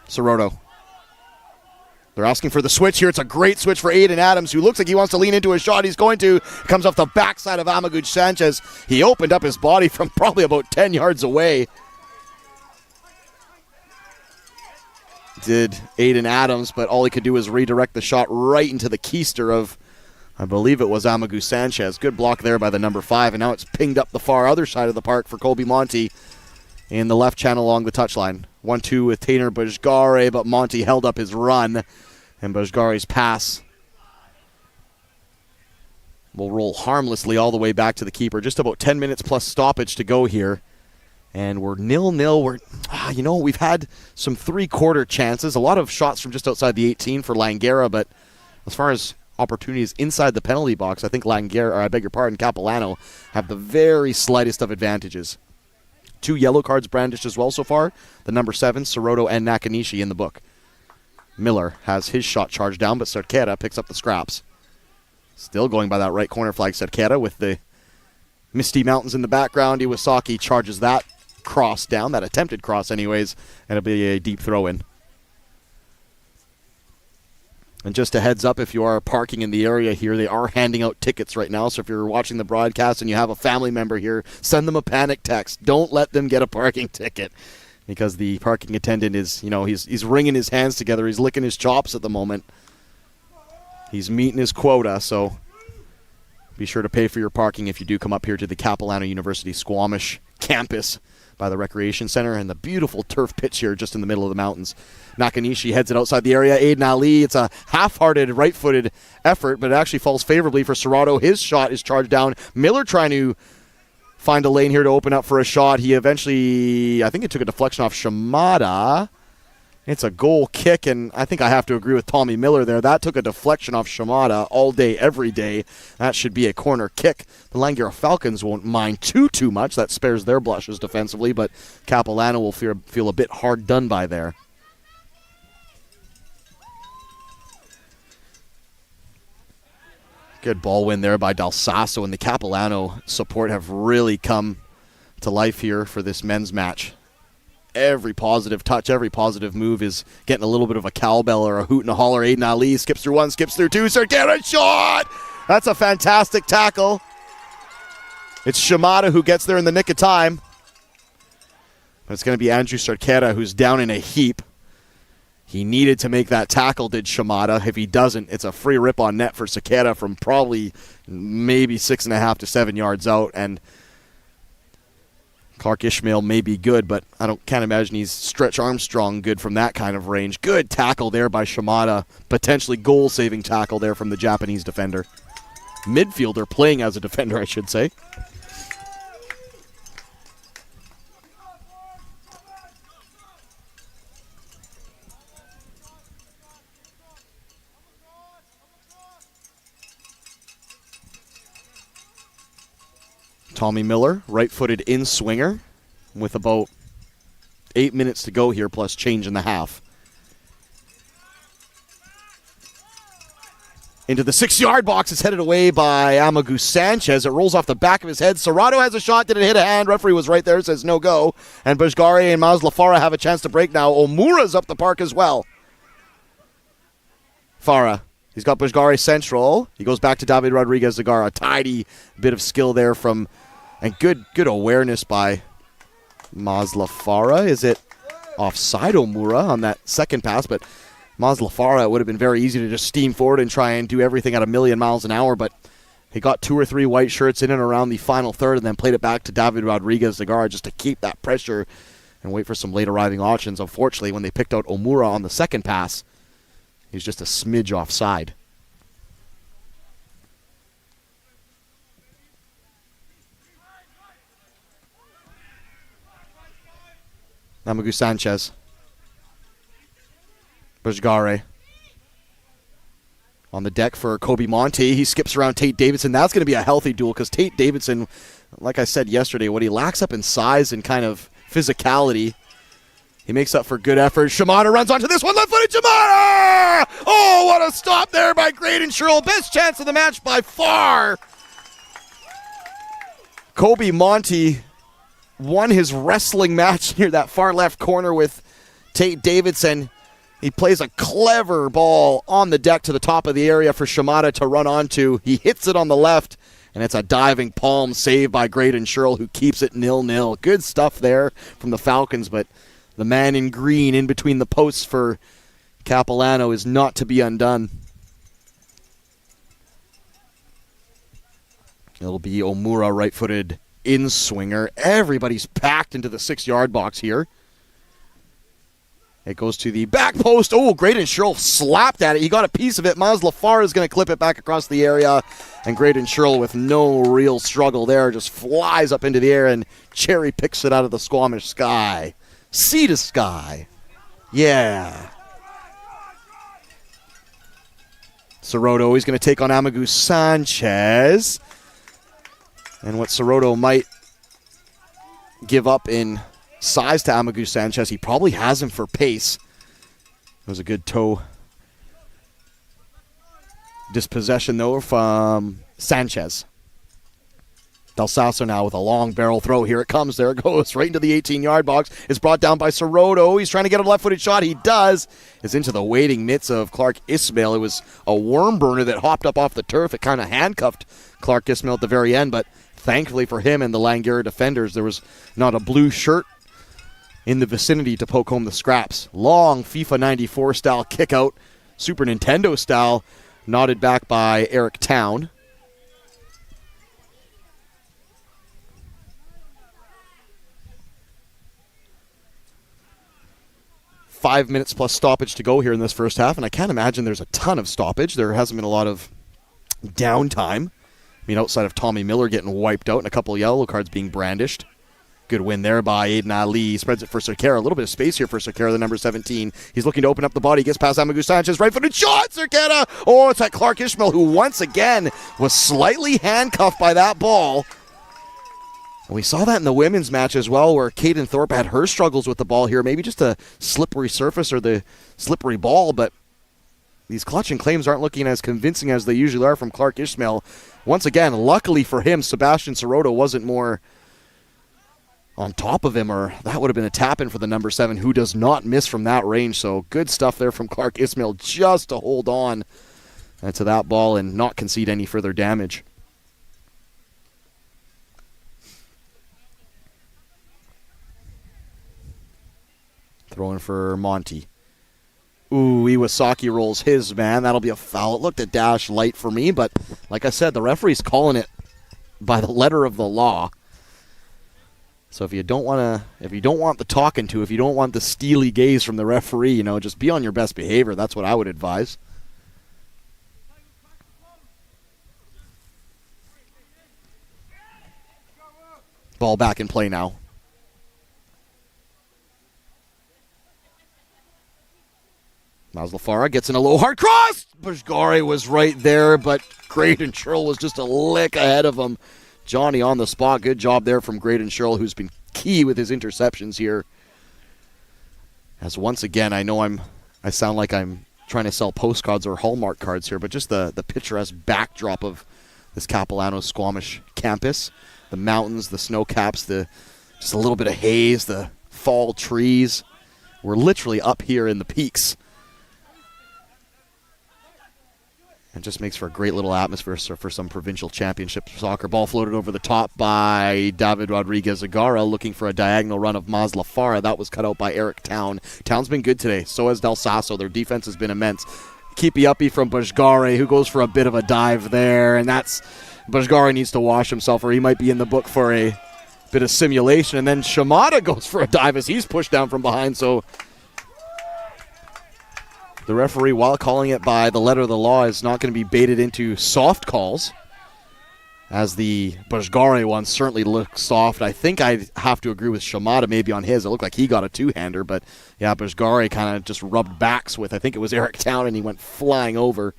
Soroto. They're asking for the switch here. It's a great switch for Aiden Adams, who looks like he wants to lean into a shot. He's going to. Comes off the backside of Amaguch Sanchez. He opened up his body from probably about 10 yards away. Did Aiden Adams, but all he could do was redirect the shot right into the keister of, I believe it was Amaguch Sanchez. Good block there by the number 5, and now it's pinged up the far other side of the park for Colby Monty in the left channel along the touchline. 1-2 with Tainer Bajgare, but Monty held up his run, and Bajgare's pass will roll harmlessly all the way back to the keeper. Just about 10 minutes plus stoppage to go here, and we're 0-0. We've had some three-quarter chances, a lot of shots from just outside the 18 for Langara, but as far as opportunities inside the penalty box, I think Capilano have the very slightest of advantages. 2 yellow cards brandished as well so far. The number 7, Soroto and Nakanishi in the book. Miller has his shot charged down, but Cerquera picks up the scraps. Still going by that right corner flag, Cerquera with the misty mountains in the background. Iwasaki charges that cross down, that attempted cross anyways, and it'll be a deep throw in. And just a heads up, if you are parking in the area here, they are handing out tickets right now. So if you're watching the broadcast and you have a family member here, send them a panic text. Don't let them get a parking ticket, because the parking attendant is, he's wringing his hands together. He's licking his chops at the moment. He's meeting his quota, so be sure to pay for your parking if you do come up here to the Capilano University Squamish campus by the Recreation Center, and the beautiful turf pitch here just in the middle of the mountains. Nakanishi heads it outside the area. Aiden Ali, it's a half-hearted, right-footed effort, but it actually falls favorably for Serato. His shot is charged down. Miller trying to find a lane here to open up for a shot. He eventually, I think it took a deflection off Shimada. It's a goal kick, and I think I have to agree with Tommy Miller there. That took a deflection off Shimada all day, every day. That should be a corner kick. The Langara Falcons won't mind too much. That spares their blushes defensively, but Capilano will feel a bit hard done by there. Good ball win there by Del Sasso, and the Capilano support have really come to life here for this men's match. Every positive touch, every positive move is getting a little bit of a cowbell or a hoot and a holler. Aiden Ali skips through one, skips through two. Cerquera shot! That's a fantastic tackle. It's Shimada who gets there in the nick of time. But it's going to be Andrew Cerquera who's down in a heap. He needed to make that tackle, did Shimada. If he doesn't, it's a free rip on net for Cerquera from probably maybe 6.5 to 7 yards out. And Clark Ishmael may be good, but can't imagine he's Stretch Armstrong good from that kind of range. Good tackle there by Shimada. Potentially goal-saving tackle there from the Japanese defender. Midfielder playing as a defender, I should say. Tommy Miller, right-footed in-swinger with about 8 minutes to go here, plus change in the half. Into the 6-yard box. It's headed away by Amagu Sanchez. It rolls off the back of his head. Serrato has a shot. Did it hit a hand? Referee was right there. Says no go. And Bujgari and Mazlafara have a chance to break now. Omura's up the park as well. Farah. He's got Bujgari central. He goes back to David Rodriguez-Zagara. A tidy bit of skill there from, and good awareness by Mazlafara. Is it offside Omura on that second pass? But Mazlafara, it would have been very easy to just steam forward and try and do everything at 1,000,000 miles an hour, but he got 2 or 3 white shirts in and around the final third and then played it back to David Rodriguez-Zagara just to keep that pressure and wait for some late arriving options. Unfortunately, when they picked out Omura on the second pass, he's just a smidge offside. Amagu Sanchez. Bujgari on the deck for Kobe Monte. He skips around Tate Davidson. That's going to be a healthy duel because Tate Davidson, like I said yesterday, what he lacks up in size and kind of physicality, he makes up for good effort. Shimada runs onto this one. Left-footed Shimada! Oh, what a stop there by Graydon Sherrill. Best chance of the match by far. Kobe Monte won his wrestling match near that far left corner with Tate Davidson. He plays a clever ball on the deck to the top of the area for Shimada to run onto. He hits it on the left, and it's a diving palm save by Graydon Sherrill, who keeps it 0-0. Good stuff there from the Falcons, but the man in green in between the posts for Capilano is not to be undone. It'll be Omura, right-footed in-swinger. Everybody's packed into the 6-yard box here. It goes to the back post. Oh, Graydon Sherrill slapped at it. He got a piece of it. Mazlafara is going to clip it back across the area. And Graydon Sherrill, with no real struggle there, just flies up into the air and cherry picks it out of the Squamish sky. Sea to sky. Yeah. Serrato is going to take on Amagu Sanchez. And what Serrato might give up in size to Amagu Sanchez, he probably has him for pace. It was a good toe dispossession, though, from Sanchez. Del Sasso now with a long barrel throw. Here it comes. There it goes. Right into the 18-yard box. It's brought down by Serrato. He's trying to get a left-footed shot. He does. It's into the waiting mitts of Clark Ismail. It was a worm burner that hopped up off the turf. It kind of handcuffed Clark Ismail at the very end, but thankfully for him and the Langara defenders, there was not a blue shirt in the vicinity to poke home the scraps. Long FIFA 94 style kick out, Super Nintendo style, nodded back by Eric Town. Five minutes plus stoppage to go here in this first half, and I can't imagine there's a ton of stoppage. There hasn't been a lot of downtime. I mean, outside of Tommy Miller getting wiped out and a couple of yellow cards being brandished. Good win there by Aiden Ali. Spreads it for Cerquera. A little bit of space here for Cerquera, the number 17. He's looking to open up the body. Gets past Amagu Sanchez. Right-footed shot, Cerquera. Oh, it's that Clark Ismail who once again was slightly handcuffed by that ball. And we saw that in the women's match as well, where Caden Thorpe had her struggles with the ball here. Maybe just a slippery surface or the slippery ball, but these clutch and claims aren't looking as convincing as they usually are from Clark Ismail. Once again, luckily for him, Sebastian Serrato wasn't more on top of him, or that would have been a tap-in for the number 7, who does not miss from that range. So good stuff there from Clark Ismail just to hold on to that ball and not concede any further damage. Throwing for Monty. Ooh, Iwasaki rolls his man. That'll be a foul. It looked a dash light for me, but like I said, the referee's calling it by the letter of the law. So if you don't want the talking to, if you don't want the steely gaze from the referee, just be on your best behavior. That's what I would advise. Ball back in play now. Mazlafara gets in a low hard cross. Bujgari was right there, but Graydon Sherrill was just a lick ahead of him. Johnny on the spot. Good job there from Graydon Sherrill, who's been key with his interceptions here. As once again, I know I sound like I'm trying to sell postcards or Hallmark cards here, but just the picturesque backdrop of this Capilano Squamish campus. The mountains, the snow caps, just a little bit of haze, the fall trees. We're literally up here in the peaks. It just makes for a great little atmosphere for some provincial championship soccer. Ball floated over the top by David Rodriguez-Agara, looking for a diagonal run of Mazlafara. That was cut out by Eric Town. Town's been good today. So has Del Sasso. Their defense has been immense. Keepy uppy from Bajgare, who goes for a bit of a dive there. And Bajgare needs to wash himself, or he might be in the book for a bit of simulation. And then Shamada goes for a dive as he's pushed down from behind. So the referee, while calling it by the letter of the law, is not going to be baited into soft calls, as the Bajgare one certainly looks soft. I think I have to agree with Shamada maybe on his. It looked like he got a two-hander, but yeah, Bajgare kind of just rubbed backs with, I think it was Eric Town, and he went flying over.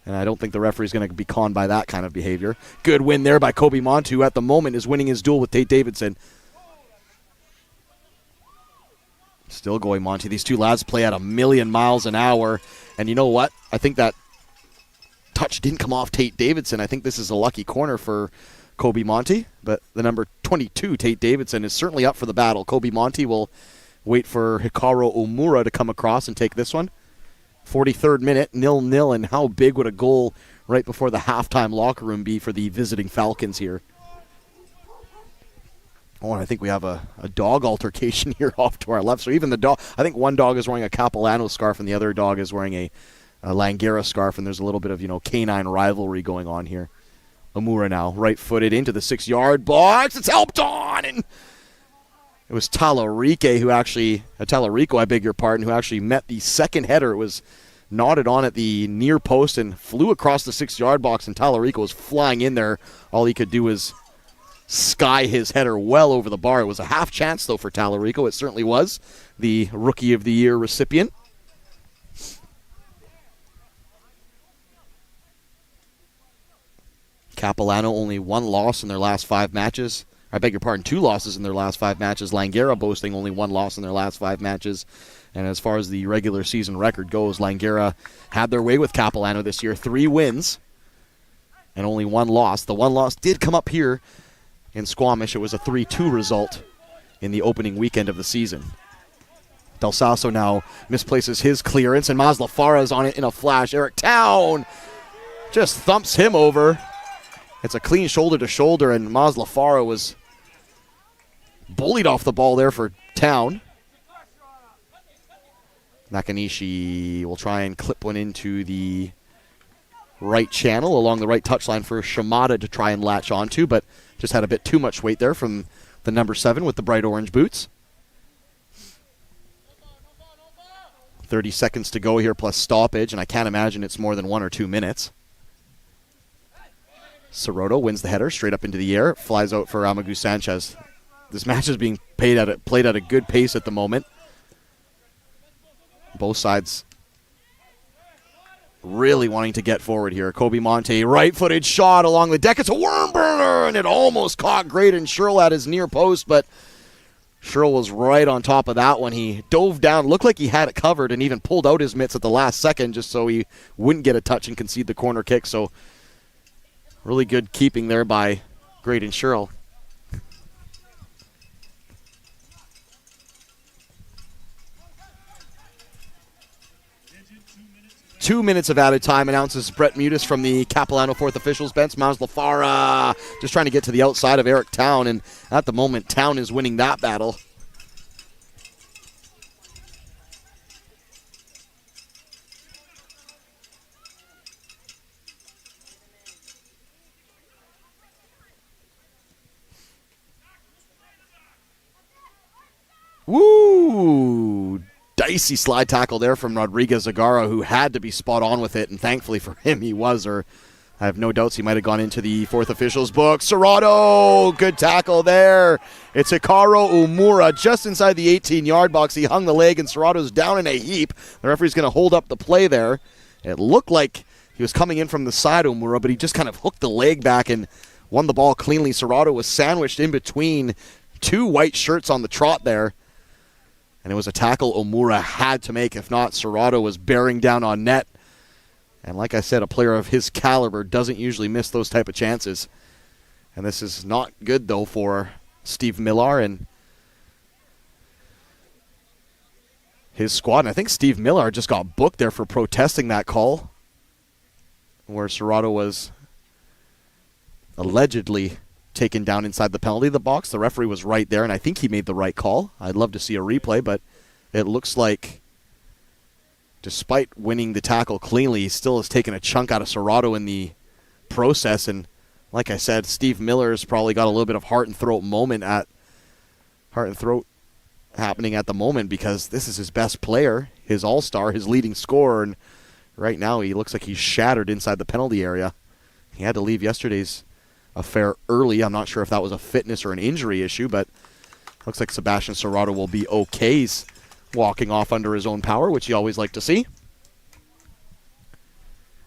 And I don't think the referee's going to be conned by that kind of behavior. Good win there by Kobe Montu, who at the moment is winning his duel with Tate Davidson. Still going, Monty. These two lads play at 1,000,000 miles an hour. And you know what? I think that touch didn't come off Tate Davidson. I think this is a lucky corner for Kobe Monty. But the number 22, Tate Davidson, is certainly up for the battle. Kobe Monty will wait for Hikaru Omura to come across and take this one. 43rd minute, 0-0. And how big would a goal right before the halftime locker room be for the visiting Falcons here? Oh, and I think we have a dog altercation here off to our left. So even the dog, I think one dog is wearing a Capilano scarf and the other dog is wearing a Langara scarf, and there's a little bit of, canine rivalry going on here. Omura now, right-footed into the 6-yard box. It's helped on, and it was Talarico, who actually met the second header. It was nodded on at the near post and flew across the 6-yard box, and Talarico was flying in there. All he could do was sky his header well over the bar. It was a half chance, though, for Talarico. It certainly was. The Rookie of the Year recipient. Capilano only one loss in their last 5 matches. I beg your pardon, 2 losses in their last 5 matches. Langara boasting only 1 loss in their last 5 matches. And as far as the regular season record goes, Langara had their way with Capilano this year. 3 wins and only 1 loss. The 1 loss did come up here in Squamish. It was a 3-2 result in the opening weekend of the season. Del Sasso now misplaces his clearance, and Mazlafara is on it in a flash. Eric Town just thumps him over. It's a clean shoulder-to-shoulder, and Mazlafara was bullied off the ball there for Town. Nakanishi will try and clip one into the right channel along the right touchline for Shamada to try and latch onto, but just had a bit too much weight there from the number 7 with the bright orange boots. 30 seconds to go here plus stoppage, and I can't imagine it's more than 1 or 2 minutes. Soroto wins the header straight up into the air. Flies out for Amagu Sanchez. This match is being played at a good pace at the moment. Both sides really wanting to get forward here. Kobe Monte, right-footed shot along the deck. It's a worm burner, and it almost caught Graydon Sherrill at his near post, but Sherrill was right on top of that one. He dove down, looked like he had it covered, and even pulled out his mitts at the last second just so he wouldn't get a touch and concede the corner kick. So really good keeping there by Graydon Sherrill. 2 minutes of added time, announces Brett Mutis from the Capilano 4th officials bench. Mazlafara just trying to get to the outside of Eric Town, and at the moment, Town is winning that battle. Woo! Dicey slide tackle there from Rodriguez-Agara, who had to be spot on with it, and thankfully for him he was, or I have no doubts he might have gone into the 4th officials book. Serato, good tackle there. It's Hikaru Omura just inside the 18-yard box. He hung the leg, and Serato's down in a heap. The referee's going to hold up the play there. It looked like he was coming in from the side, Omura, but he just kind of hooked the leg back and won the ball cleanly. Serrato was sandwiched in between two white shirts on the trot there. And it was a tackle Omura had to make. If not, Serrato was bearing down on net. And like I said, a player of his caliber doesn't usually miss those type of chances. And this is not good, though, for Steve Millar and his squad. And I think Steve Millar just got booked there for protesting that call, where Serrato was allegedly taken down inside the penalty box. The referee was right there, and I think he made the right call. I'd love to see a replay, but it looks like despite winning the tackle cleanly, he still has taken a chunk out of Serrato in the process. And like I said, Steve Miller's probably got a little bit of heart and throat happening at the moment, because this is his best player, his all-star, his leading scorer, and right now he looks like he's shattered inside the penalty area. He had to leave yesterday's affair early. I'm not sure if that was a fitness or an injury issue, but looks like Sebastian Serrato will be okay. He's walking off under his own power, which you always like to see.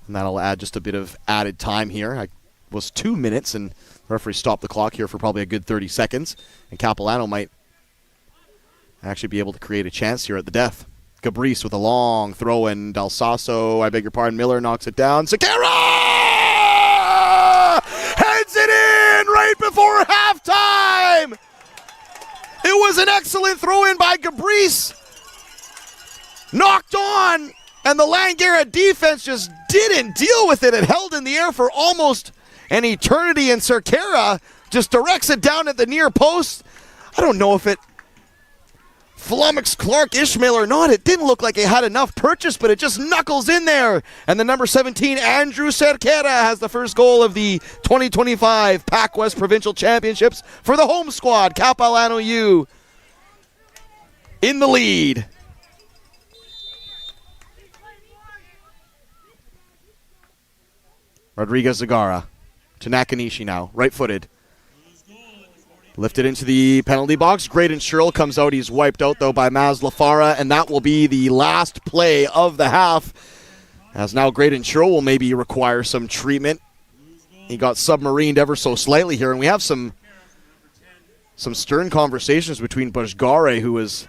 And that'll add just a bit of added time here. It was 2 minutes, and the referee stopped the clock here for probably a good 30 seconds. And Capilano might actually be able to create a chance here at the death. Gabrice with a long throw, and Miller knocks it down. Sequeira heads it in right before halftime. It was an excellent throw in by Gabrice. Knocked on, and the Langara defense just didn't deal with it. It held in the air for almost an eternity, and Sequeira just directs it down at the near post. I don't know if it flummoxed Clark Ishmael or not. It didn't look like it had enough purchase, but it just knuckles in there. And the number 17, Andrew Sequeira, has the first goal of the 2025 PACWEST Provincial Championships for the home squad. Capilano U in the lead. Rodriguez Zagara to Nakanishi now, right-footed. Lifted into the penalty box. Graydon Sherrill comes out. He's wiped out, though, by Maz Lafara, and that will be the last play of the half, as now Graydon Sherrill will maybe require some treatment. He got submarined ever so slightly here, and we have some stern conversations between Bajgare, who is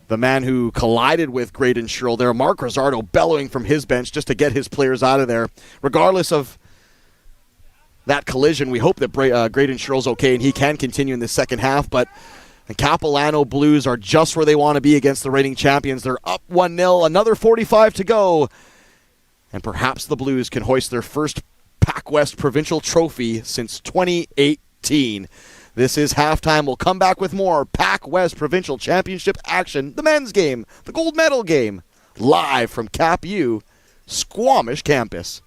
the man who collided with Graydon Sherrill there. Mark Rosardo bellowing from his bench just to get his players out of there. Regardless of that collision, we hope that Graydon Sherrill's okay and he can continue in the second half, but the Capilano Blues are just where they want to be against the reigning champions. They're up 1-0, another 45 to go, and perhaps the Blues can hoist their first PACWEST provincial trophy since 2018. This is halftime. We'll come back with more PACWEST provincial championship action, the men's game, the gold medal game, live from Cap U Squamish campus.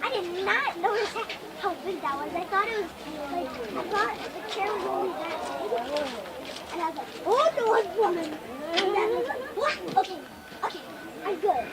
I did not notice how big that was. I thought it was like, I thought the chair was only that big. And I was like, oh no, it's woman. And then I was like, what? Okay, I'm good.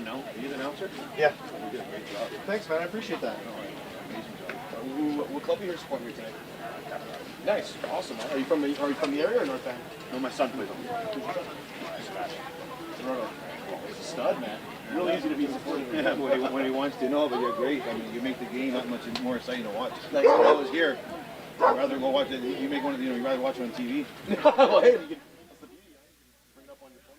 Are you the announcer? Yeah. You did a great job. Thanks, man. I appreciate that. Amazing job. What club are you here supporting me tonight? Nice. Awesome, man. Are you from the area or North End? No, my son plays on the Toronto. He's a stud, man. Really easy to be supported. Yeah, when he wants to. No, but you're great. I mean, you make the game that much more exciting to watch. Like when I was here, I'd rather go watch it. You make one of the, you'd rather watch it on TV. Well, hey, you can, that's the beauty. You can bring it up on your phone.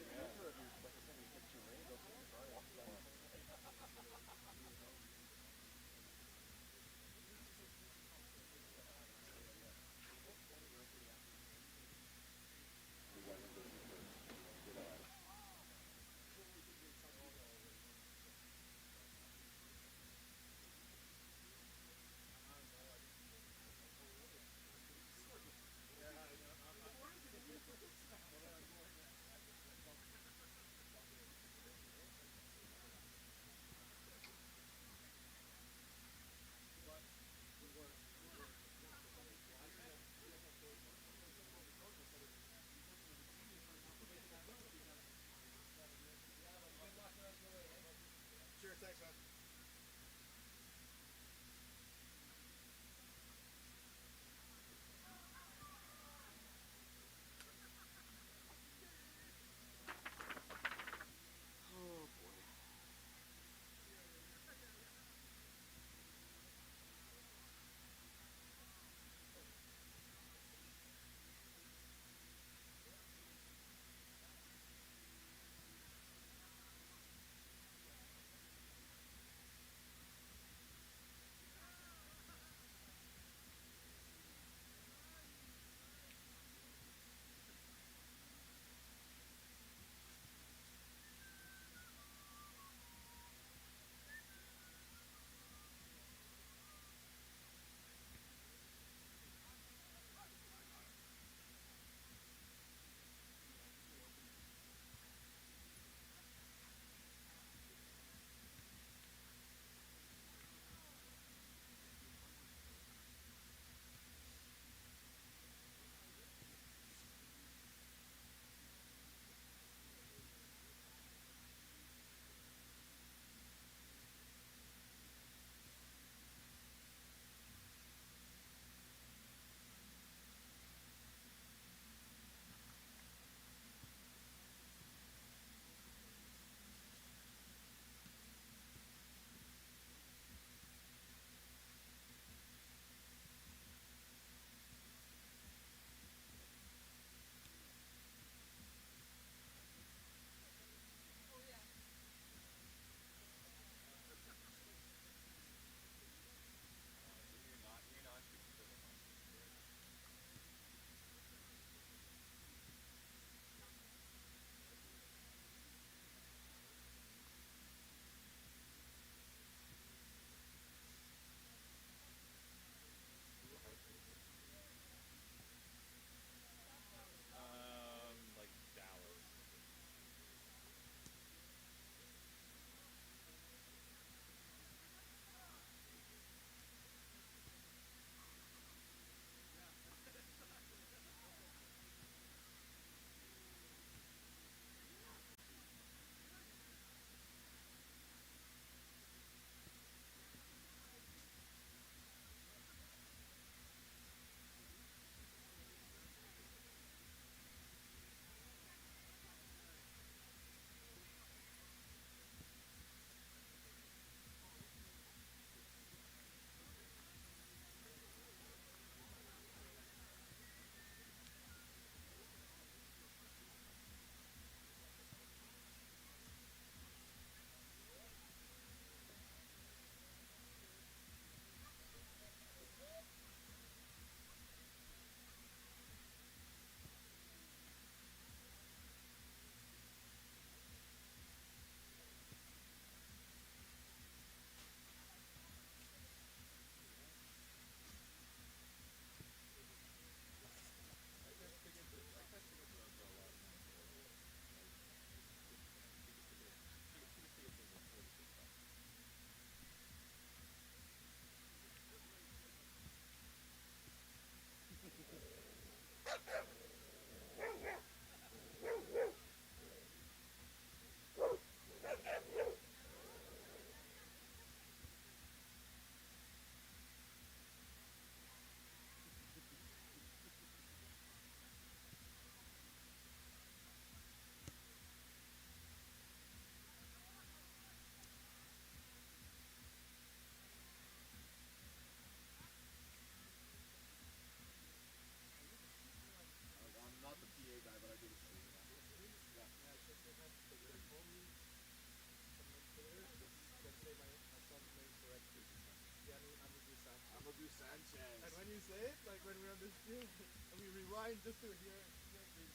just do it here.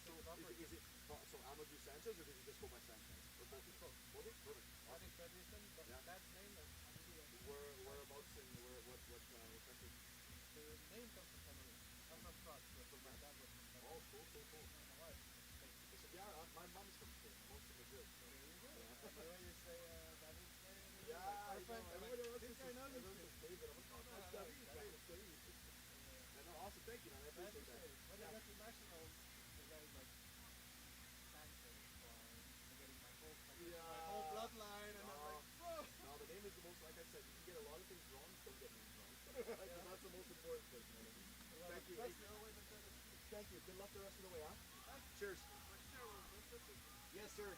So Amadou Sanchez, or did you just go by Sanchez? Or both? Both? Perfect. I think tradition, but dad's name is whereabouts in what country? The name comes from Cameroon. I'm from France, but my dad was from Cameroon. Oh, cool. My wife. So yeah, my mom's from Spain. I'm also from Madrid. So. There you go. Yeah. The way you say David's name. Yeah, perfect. Everybody else is David. I'm like, oh no, it's David. No, awesome. Thank you, man. I appreciate that. When I got to nationals, the guy like Sanchez for getting my whole bloodline, and I'm like, whoa. No, the name is the most. Like I said, you can get a lot of things wrong. Don't get names wrong. Because that's the most important thing. Well, thank you. Thank you. Good luck the rest of the way, huh? Cheers. Yes, sir.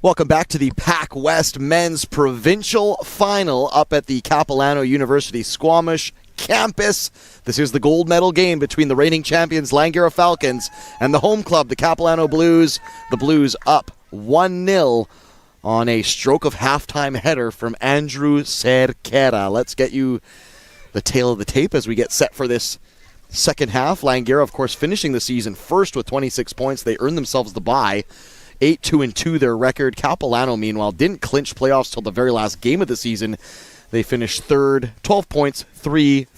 Welcome back to the PACWEST Men's Provincial Final up at the Capilano University Squamish campus. This is the gold medal game between the reigning champions Langara Falcons and the home club, the Capilano Blues. The Blues up 1-0 on a stroke of halftime header from Andrew Cerquera. Let's get you the tail of the tape as we get set for this second half. Langara, of course, finishing the season first with 26 points. They earned themselves the bye. 8-2-2 their record. Capilano, meanwhile, didn't clinch playoffs till the very last game of the season. They finished third, 12 points, 3-6.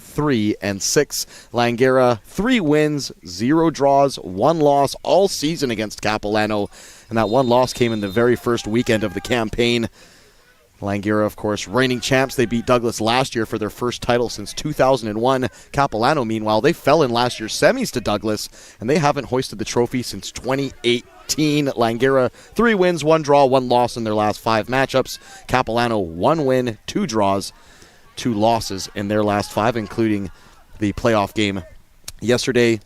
Langara, 3 wins, 0 draws, 1 loss all season against Capilano. And that 1 loss came in the very first weekend of the campaign. Langara, of course, reigning champs. They beat Douglas last year for their first title since 2001. Capilano, meanwhile, they fell in last year's semis to Douglas, and they haven't hoisted the trophy since 2018. Langara, 3 wins, 1 draw, 1 loss in their last 5 matchups. Capilano, 1 win, 2 draws, 2 losses in their last 5, including the playoff game yesterday.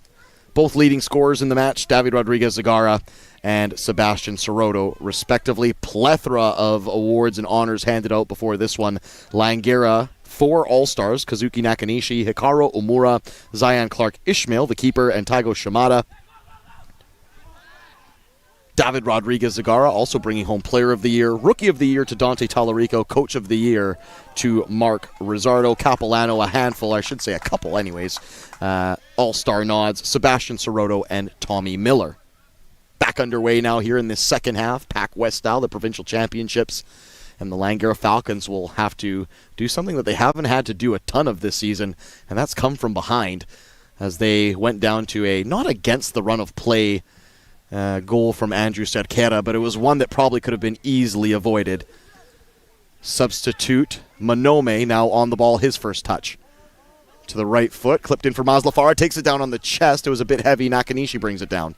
Both leading scorers in the match, David Rodriguez-Zagara and Sebastian Soroto, respectively. Plethora of awards and honors handed out before this one. Langara, 4 All-Stars, Kazuki Nakanishi, Hikaru Omura, Zion Clark-Ishmael, the keeper, and Taigo Shimada. David Rodriguez-Zagara also bringing home Player of the Year, Rookie of the Year to Dante Tallarico, Coach of the Year to Mark Rizzardo. Capilano, a handful, I should say a couple anyways, All-Star nods, Sebastian Soroto and Tommy Miller. Back underway now here in this second half, PACWEST style, the provincial championships. And the Langara Falcons will have to do something that they haven't had to do a ton of this season, and that's come from behind as they went down to a not against the run of play goal from Andrew Cerquera, but it was one that probably could have been easily avoided. Substitute Manome now on the ball, his first touch. To the right foot, clipped in for Maslafara, takes it down on the chest. It was a bit heavy. Nakanishi brings it down.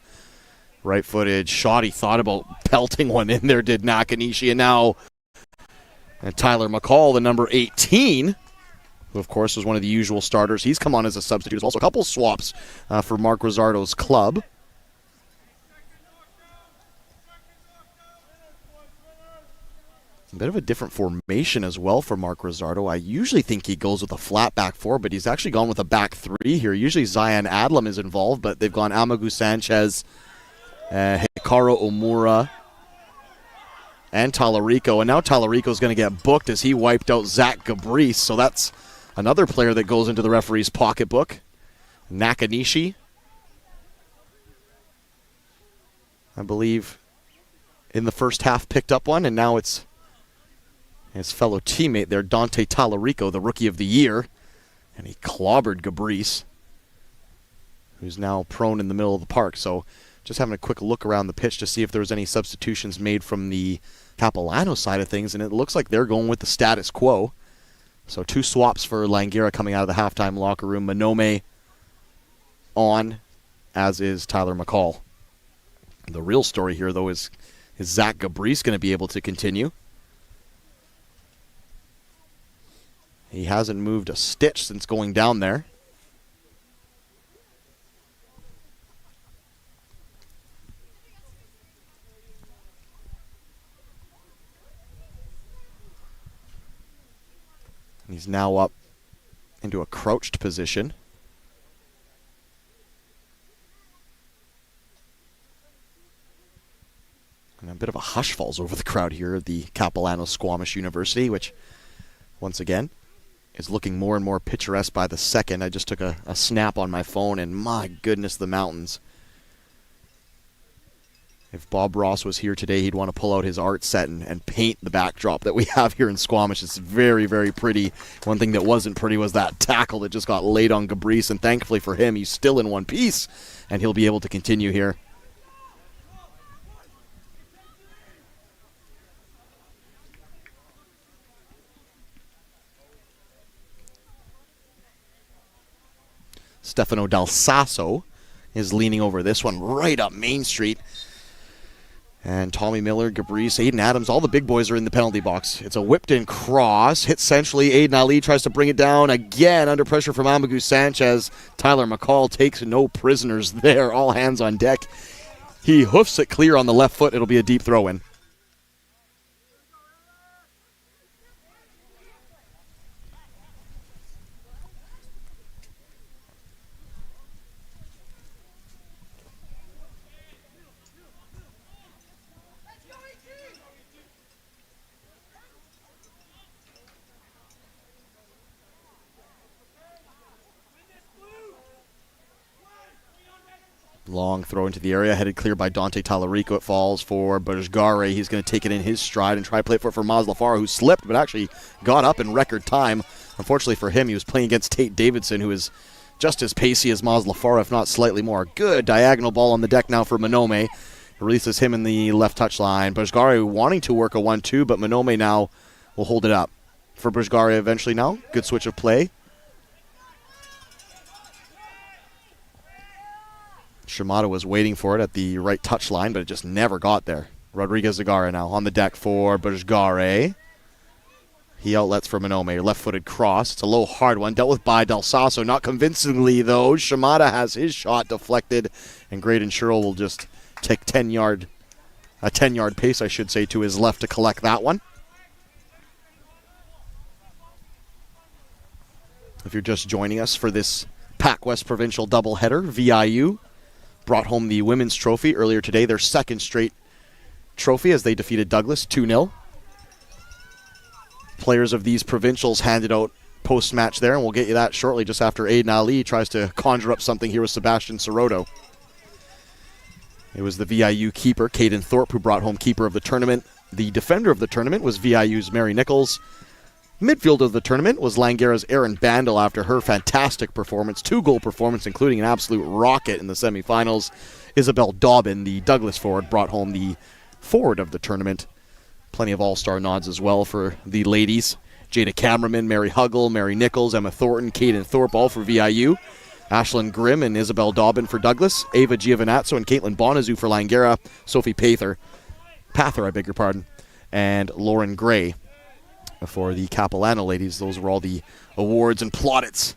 Right-footed shot. He thought about pelting one in there, did Nakanishi. And now Tyler McCall, the number 18, who of course was one of the usual starters. He's come on as a substitute as well. So a couple swaps for Mark Rizzardo's club. A bit of a different formation as well for Mark Rizzardo. I usually think he goes with a flat back 4, but he's actually gone with a back 3 here. Usually Zion Adlam is involved, but they've gone Amagu Sanchez, Hikaru Omura, and Tallarico. And now Tallarico's going to get booked as he wiped out Zach Gabrice. So that's another player that goes into the referee's pocketbook. Nakanishi, I believe, in the first half picked up one, and now it's his fellow teammate there, Dante Tallarico, the Rookie of the Year. And he clobbered Gabrice, who's now prone in the middle of the park. So just having a quick look around the pitch to see if there was any substitutions made from the Capilano side of things, and it looks like they're going with the status quo. So 2 swaps for Langara coming out of the halftime locker room. Manome on, as is Tyler McCall. The real story here, though, is Zach Gabrice going to be able to continue? He hasn't moved a stitch since going down there. He's now up into a crouched position. And a bit of a hush falls over the crowd here at the Capilano Squamish University, which, once again, is looking more and more picturesque by the second. I just took a snap on my phone, and my goodness, the mountains. If Bob Ross was here today, he'd want to pull out his art set and paint the backdrop that we have here in Squamish. It's very, very pretty. One thing that wasn't pretty was that tackle that just got laid on Gabrice, and thankfully for him, he's still in one piece, and he'll be able to continue here. Stefano Del Sasso is leaning over this one right up Main Street. And Tommy Miller, Gabrice, Aiden Adams, all the big boys are in the penalty box. It's a whipped-in cross. Hit centrally. Aiden Ali tries to bring it down again under pressure from Amadou Sanchez. Tyler McCall takes no prisoners there. All hands on deck. He hoofs it clear on the left foot. It'll be a deep throw-in. Long throw into the area, headed clear by Dante Talarico. It falls for Bergare. He's going to take it in his stride and try to play it for Mazlafar, who slipped but actually got up in record time. Unfortunately for him, he was playing against Tate Davidson, who is just as pacey as Mazlafar, if not slightly more. Good diagonal ball on the deck now for Manome. Releases him in the left touchline. Bergare wanting to work a 1-2, but Manome now will hold it up for Bergare eventually now. Good switch of play. Shimada was waiting for it at the right touch line, but it just never got there. Rodriguez Zagara now on the deck for Bergare. He outlets for Manome. Left-footed cross. It's a low, hard one. Dealt with by Del Sasso. Not convincingly, though. Shimada has his shot deflected, and Graydon Sherrill will just take a 10-yard pace, I should say, to his left to collect that one. If you're just joining us for this PACWEST Provincial doubleheader, VIU brought home the women's trophy earlier today, their second straight trophy as they defeated Douglas 2-0. Players of these provincials handed out post-match there, and we'll get you that shortly just after Aiden Ali tries to conjure up something here with Sebastian Soroto. It was the VIU keeper, Caden Thorpe, who brought home keeper of the tournament. The defender of the tournament was VIU's Mary Nichols. Midfield of the tournament was Langara's Erin Bandel after her fantastic performance, 2-goal performance, including an absolute rocket in the semifinals. Isabel Dobbin, the Douglas forward, brought home the forward of the tournament. Plenty of all-star nods as well for the ladies. Jada Cameraman, Mary Huggle, Mary Nichols, Emma Thornton, Caden Thorpe, all for VIU. Ashlyn Grimm and Isabel Dobbin for Douglas. Ava Giovinazzo and Caitlin Bonazou for Langara. Sophie Pather, and Lauren Gray for the Capilano ladies. Those were all the awards and plaudits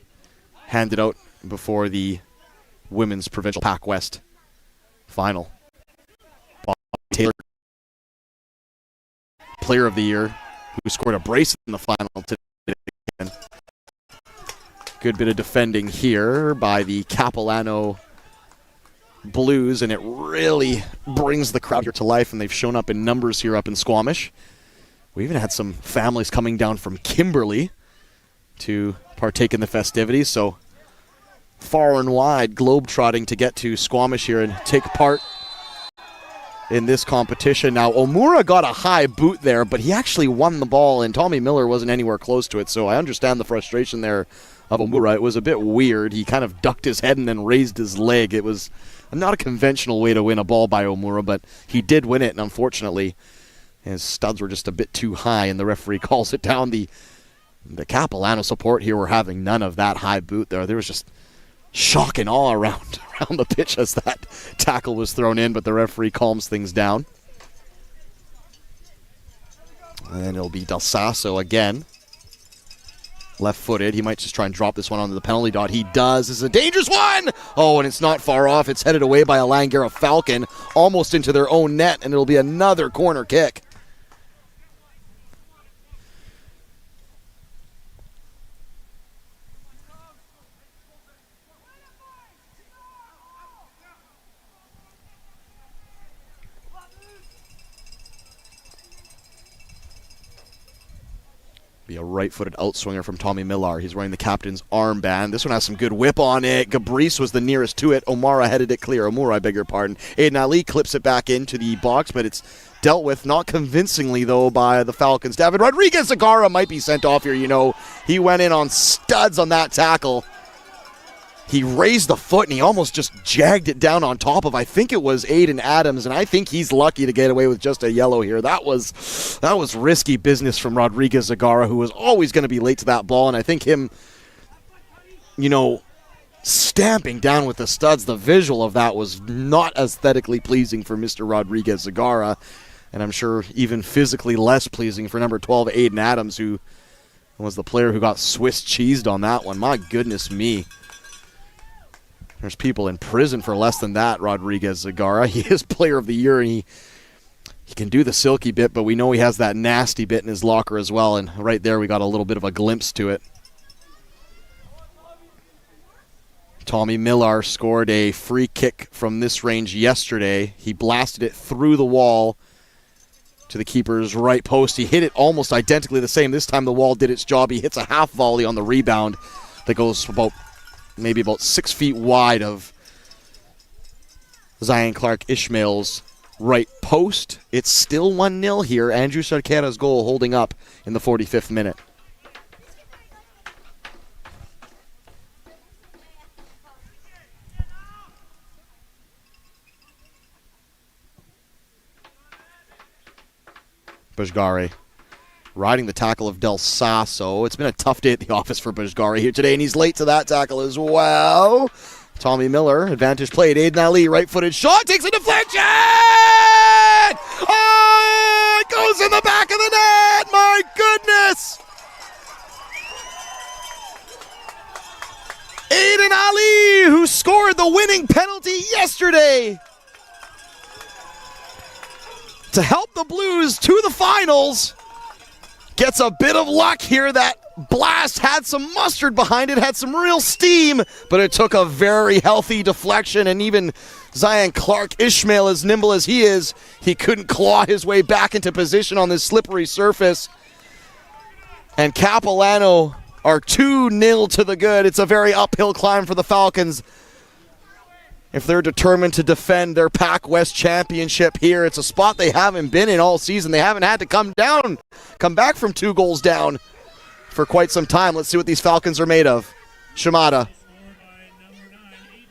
handed out before the women's provincial PACWEST final. Bob Taylor, player of the year, who scored a brace in the final today. Good bit of defending here by the Capilano Blues, and it really brings the crowd here to life, and they've shown up in numbers here up in Squamish. We even had some families coming down from Kimberley to partake in the festivities, so far and wide globe-trotting to get to Squamish here and take part in this competition. Now, Omura got a high boot there, but he actually won the ball, and Tommy Miller wasn't anywhere close to it, so I understand the frustration there of Omura. It was a bit weird. He kind of ducked his head and then raised his leg. It was not a conventional way to win a ball by Omura, but he did win it, and unfortunately his studs were just a bit too high, and the referee calls it down. The Capilano support here were having none of that high boot there. There was just shock and awe around the pitch as that tackle was thrown in, but the referee calms things down. And it'll be Del Sasso again. Left-footed. He might just try and drop this one onto the penalty dot. He does. This is a dangerous one! Oh, and it's not far off. It's headed away by a Langara Falcon, almost into their own net, and it'll be another corner kick. Be a right-footed outswinger from Tommy Millar. He's wearing the captain's armband. This one has some good whip on it. Gabrice was the nearest to it. Omura headed it clear. Omura, I beg your pardon. Aiden Ali clips it back into the box, but it's dealt with, not convincingly, though, by the Falcons. David Rodriguez-Zagara might be sent off here, you know. He went in on studs on that tackle. He raised the foot, and he almost just jagged it down on top of, I think it was Aiden Adams, and I think he's lucky to get away with just a yellow here. That was risky business from Rodriguez-Zagara, who was always going to be late to that ball, and I think him, you know, stamping down with the studs, the visual of that was not aesthetically pleasing for Mr. Rodriguez-Zagara, and I'm sure even physically less pleasing for number 12, Aiden Adams, who was the player who got Swiss cheesed on that one. My goodness me. There's people in prison for less than that, Rodriguez-Zagara. He is player of the year, and he can do the silky bit, but we know he has that nasty bit in his locker as well, and right there we got a little bit of a glimpse to it. Tommy Millar scored a free kick from this range yesterday. He blasted it through the wall to the keeper's right post. He hit it almost identically the same. This time the wall did its job. He hits a half volley on the rebound that goes maybe about 6 feet wide of Zion Clark-Ishmael's right post. It's still 1-0 here. Andrew Sarkera's goal holding up in the 45th minute. Bajgare riding the tackle of Del Sasso. It's been a tough day at the office for Bajgare here today, and he's late to that tackle as well. Tommy Millar, advantage played. Aiden Ali, right-footed shot, takes a deflection! Oh, it goes in the back of the net! My goodness! Aiden Ali, who scored the winning penalty yesterday to help the Blues to the finals, gets a bit of luck here. That blast had some mustard behind it, had some real steam, but it took a very healthy deflection, and even Zion Clark-Ishmael, as nimble as he is, he couldn't claw his way back into position on this slippery surface. And Capilano are 2-0 to the good. It's a very uphill climb for the Falcons if they're determined to defend their PACWEST championship here. It's a spot they haven't been in all season. They haven't had to come back from 2 goals down for quite some time. Let's see what these Falcons are made of. Shimada.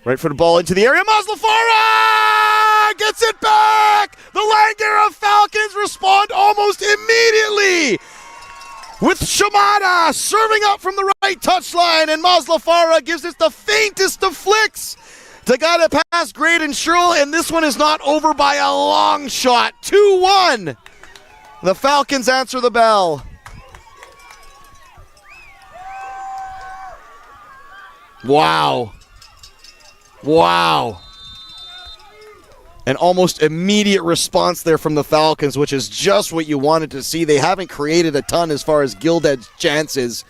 Right for the ball into the area. Maslafara gets it back! The Langara Falcons respond almost immediately with Shimada serving up from the right touchline, and Maslafara gives it the faintest of flicks to get it past Graydon Sherrill, and this one is not over by a long shot. 2-1. The Falcons answer the bell. Wow. Wow. An almost immediate response there from the Falcons, which is just what you wanted to see. They haven't created a ton as far as Gilded's chances.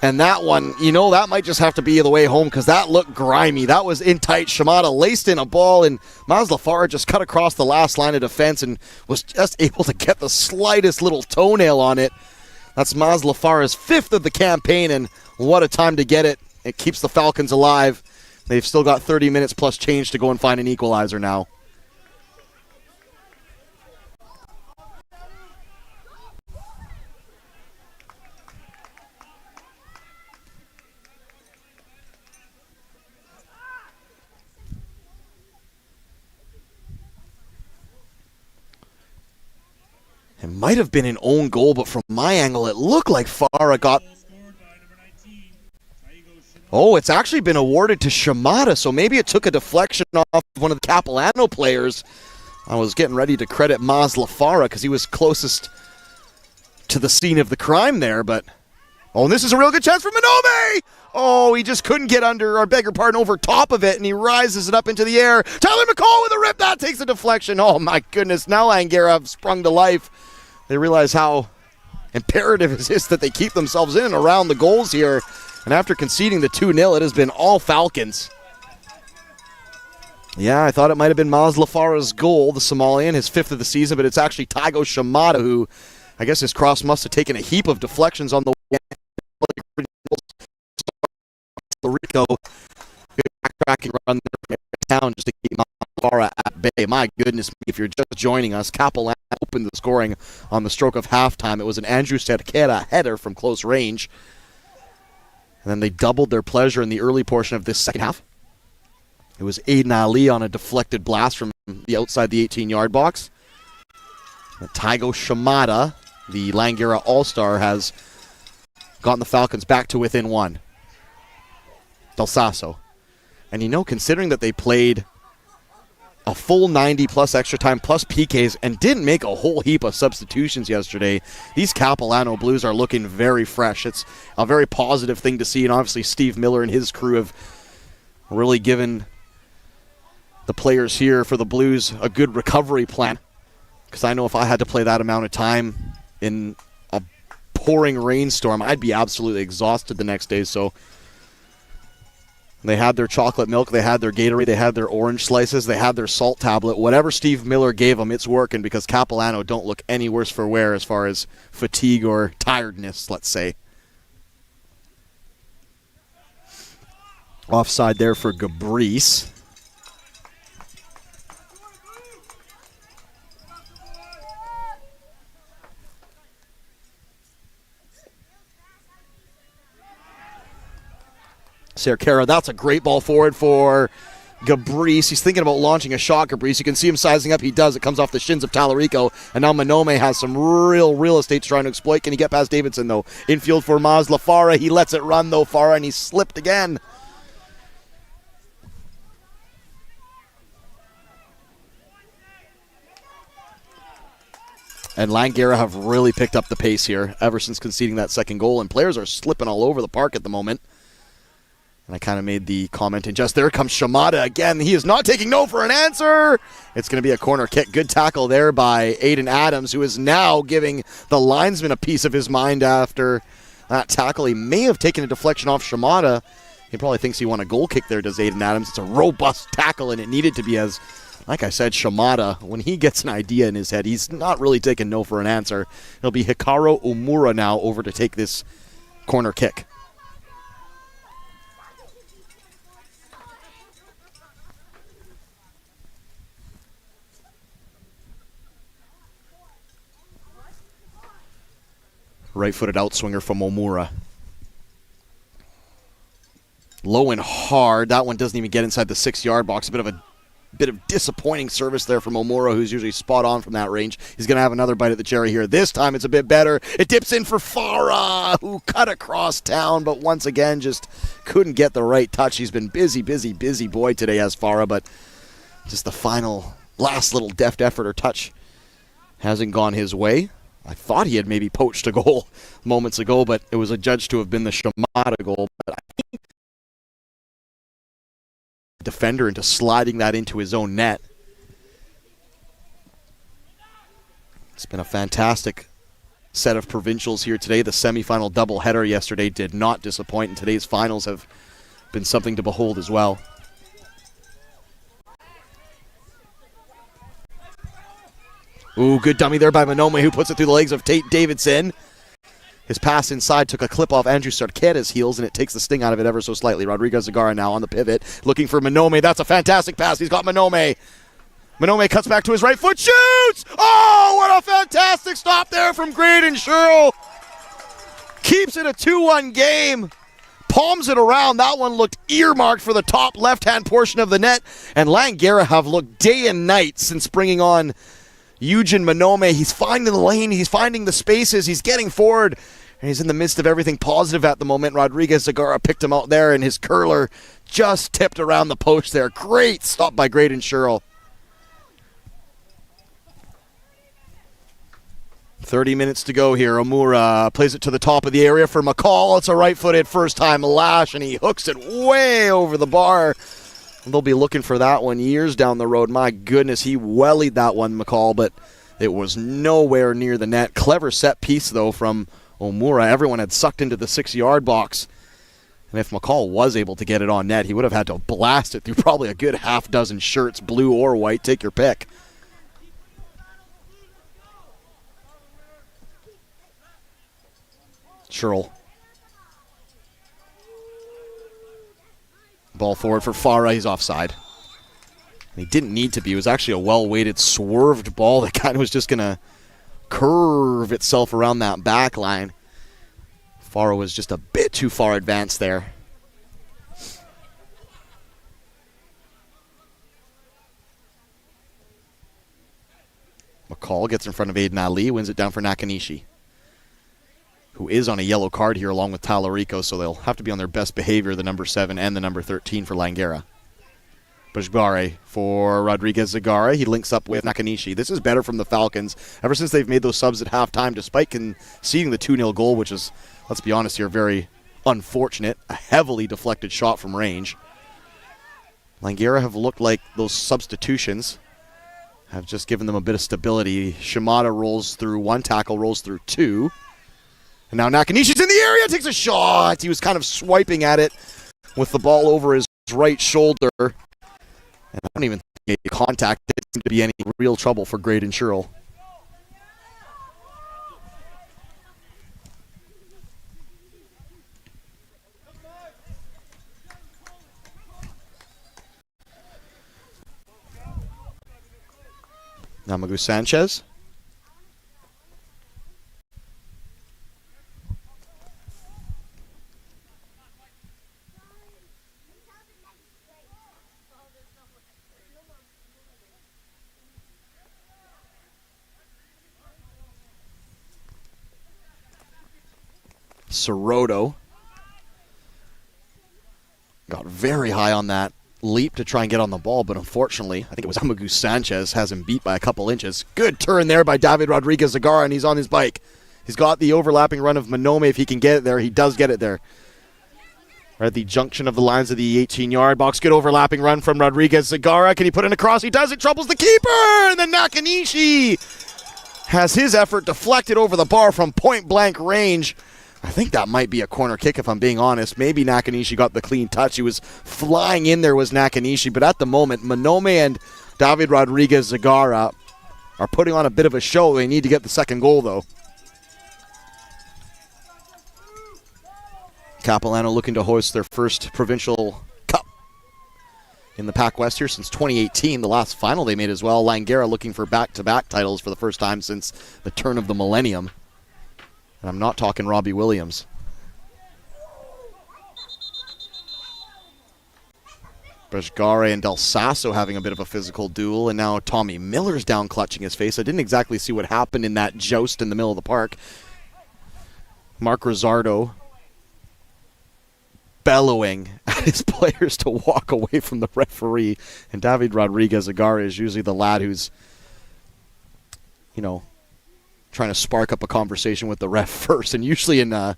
And that one, you know, that might just have to be the way home because that looked grimy. That was in tight. Shimada laced in a ball, and Maslafara just cut across the last line of defense and was just able to get the slightest little toenail on it. That's Maslafara's 5th of the campaign, and what a time to get it. It keeps the Falcons alive. They've still got 30 minutes plus change to go and find an equalizer now. It might have been an own goal, but from my angle, it looked like Farah got... Oh, it's actually been awarded to Shimada, so maybe it took a deflection off one of the Capilano players. I was getting ready to credit Maslafara because he was closest to the scene of the crime there, but... Oh, and this is a real good chance for Minome! Oh, he just couldn't get under, or beg your pardon, over top of it, and he rises it up into the air. Tyler McCall with a rip, that takes a deflection. Oh my goodness, now Langara have sprung to life. They realize how imperative it is that they keep themselves in and around the goals here. And after conceding the 2-0, it has been all Falcons. Yeah, I thought it might have been Maslafara's goal, the Somalian, his 5th of the season, but it's actually Taigo Shimada who I guess his cross must have taken a heap of deflections on the way. Rico, good backtracking run there from town just to keep Langara at bay. My goodness, if you're just joining us, Capilano opened the scoring on the stroke of halftime. It was an Andrew Cerquera header from close range. And then they doubled their pleasure in the early portion of this second half. It was Aiden Ali on a deflected blast from the outside the 18-yard box. Taigo Shimada, the Langara All-Star, has gotten the Falcons back to within one. Del Sasso. And you know, considering that they played a full 90 plus extra time plus PKs and didn't make a whole heap of substitutions yesterday, these Capilano Blues are looking very fresh. It's a very positive thing to see, and obviously Steve Miller and his crew have really given the players here for the Blues a good recovery plan. Because I know if I had to play that amount of time in a pouring rainstorm, I'd be absolutely exhausted the next day. So they had their chocolate milk, they had their Gatorade, they had their orange slices, they had their salt tablet. Whatever Steve Miller gave them, it's working, because Capilano don't look any worse for wear as far as fatigue or tiredness, let's say. Offside there for Gabrice. Cerquera, that's a great ball forward for Gabrice. He's thinking about launching a shot, Gabrice. You can see him sizing up. He does. It comes off the shins of Talarico. And now Manome has some real estate to try and exploit. Can he get past Davidson, though? Infield for Maz Lafara. He lets it run, though, Farah, and he slipped again. And Langara have really picked up the pace here ever since conceding that second goal. And players are slipping all over the park at the moment. And I kind of made the comment, and just there comes Shimada again. He is not taking no for an answer. It's going to be a corner kick. Good tackle there by Aiden Adams, who is now giving the linesman a piece of his mind after that tackle. He may have taken a deflection off Shimada. He probably thinks he won a goal kick there, does Aiden Adams. It's a robust tackle, and it needed to be, as, like I said, Shimada, when he gets an idea in his head, he's not really taking no for an answer. It'll be Hikaru Omura now over to take this corner kick. Right-footed outswinger from Omura. Low and hard. That one doesn't even get inside the 6-yard box. A bit of disappointing service there from Omura, who's usually spot on from that range. He's going to have another bite at the cherry here. This time it's a bit better. It dips in for Farah, who cut across town, but once again just couldn't get the right touch. He's been busy boy today, as Farah, but just the final, last little deft effort or touch hasn't gone his way. I thought he had maybe poached a goal moments ago, but it was adjudged to have been the Shimada goal. But I think the defender into sliding that into his own net. It's been a fantastic set of provincials here today. The semifinal doubleheader yesterday did not disappoint, and today's finals have been something to behold as well. Ooh, good dummy there by Manome, who puts it through the legs of Tate Davidson. His pass inside took a clip off Andrew Cerquera's heels, and it takes the sting out of it ever so slightly. Rodriguez Zagara now on the pivot, looking for Manome. That's a fantastic pass. He's got Manome. Manome cuts back to his right foot, shoots! Oh, what a fantastic stop there from Graydon Sherrill. Keeps it a 2-1 game. Palms it around. That one looked earmarked for the top left-hand portion of the net. And Langara have looked day and night since bringing on Eugen Manome. He's finding the lane, he's finding the spaces, he's getting forward, and he's in the midst of everything positive at the moment. Rodriguez Zagara picked him out there, and his curler just tipped around the post there. Great stop by Graydon Sherrill. 30 minutes to go here. Omura plays it to the top of the area for McCall. It's a right-footed first-time lash, and he hooks it way over the bar. They'll be looking for that one years down the road. My goodness, he wellied that one, McCall, but it was nowhere near the net. Clever set piece, though, from Omura. Everyone had sucked into the 6-yard box. And if McCall was able to get it on net, he would have had to blast it through probably a good half dozen shirts, blue or white. Take your pick. Sherrill. Ball forward for Farah. He's offside. And he didn't need to be. It was actually a well-weighted, swerved ball that kind of was just going to curve itself around that back line. Farah was just a bit too far advanced there. McCall gets in front of Aiden Ali, wins it down for Nakanishi, who is on a yellow card here along with Talarico, so they'll have to be on their best behavior, the number 7 and the number 13 for Langara. Bajbare for Rodriguez Zagara. He links up with Nakanishi. This is better from the Falcons ever since they've made those subs at halftime, despite conceding the 2-0 goal, which is, let's be honest here, very unfortunate. A heavily deflected shot from range. Langara have looked like those substitutions have just given them a bit of stability. Shimada rolls through 1 tackle, rolls through 2. And now Nakanishi's in the area, takes a shot. He was kind of swiping at it with the ball over his right shoulder. And I don't even think he made contact. It didn't seem to be any real trouble for Graydon Sherrill. Namagu Sanchez. Soroto got very high on that leap to try and get on the ball, but unfortunately, I think it was Amagu Sanchez has him beat by a couple inches. Good turn there by David Rodriguez Zagara, and he's on his bike. He's got the overlapping run of Manome. If he can get it there, he does get it there. We're at the junction of the lines of the 18-yard box. Good overlapping run from Rodriguez Zagara. Can he put it across? He does. It troubles the keeper, and then Nakanishi has his effort deflected over the bar from point-blank range. I think that might be a corner kick if I'm being honest. Maybe Nakanishi got the clean touch. He was flying in there was Nakanishi, but at the moment, Manome and David Rodriguez Zagara are putting on a bit of a show. They need to get the second goal, though. Capilano looking to hoist their first provincial cup in the PACWEST here since 2018, the last final they made as well. Langara looking for back-to-back titles for the first time since the turn of the millennium. And I'm not talking Robbie Williams. Breshgare and Del Sasso having a bit of a physical duel, and now Tommy Miller's down clutching his face. I didn't exactly see what happened in that joust in the middle of the park. Mark Rizzardo bellowing at his players to walk away from the referee, and David Rodriguez Zagara is usually the lad who's, trying to spark up a conversation with the ref first, and usually in a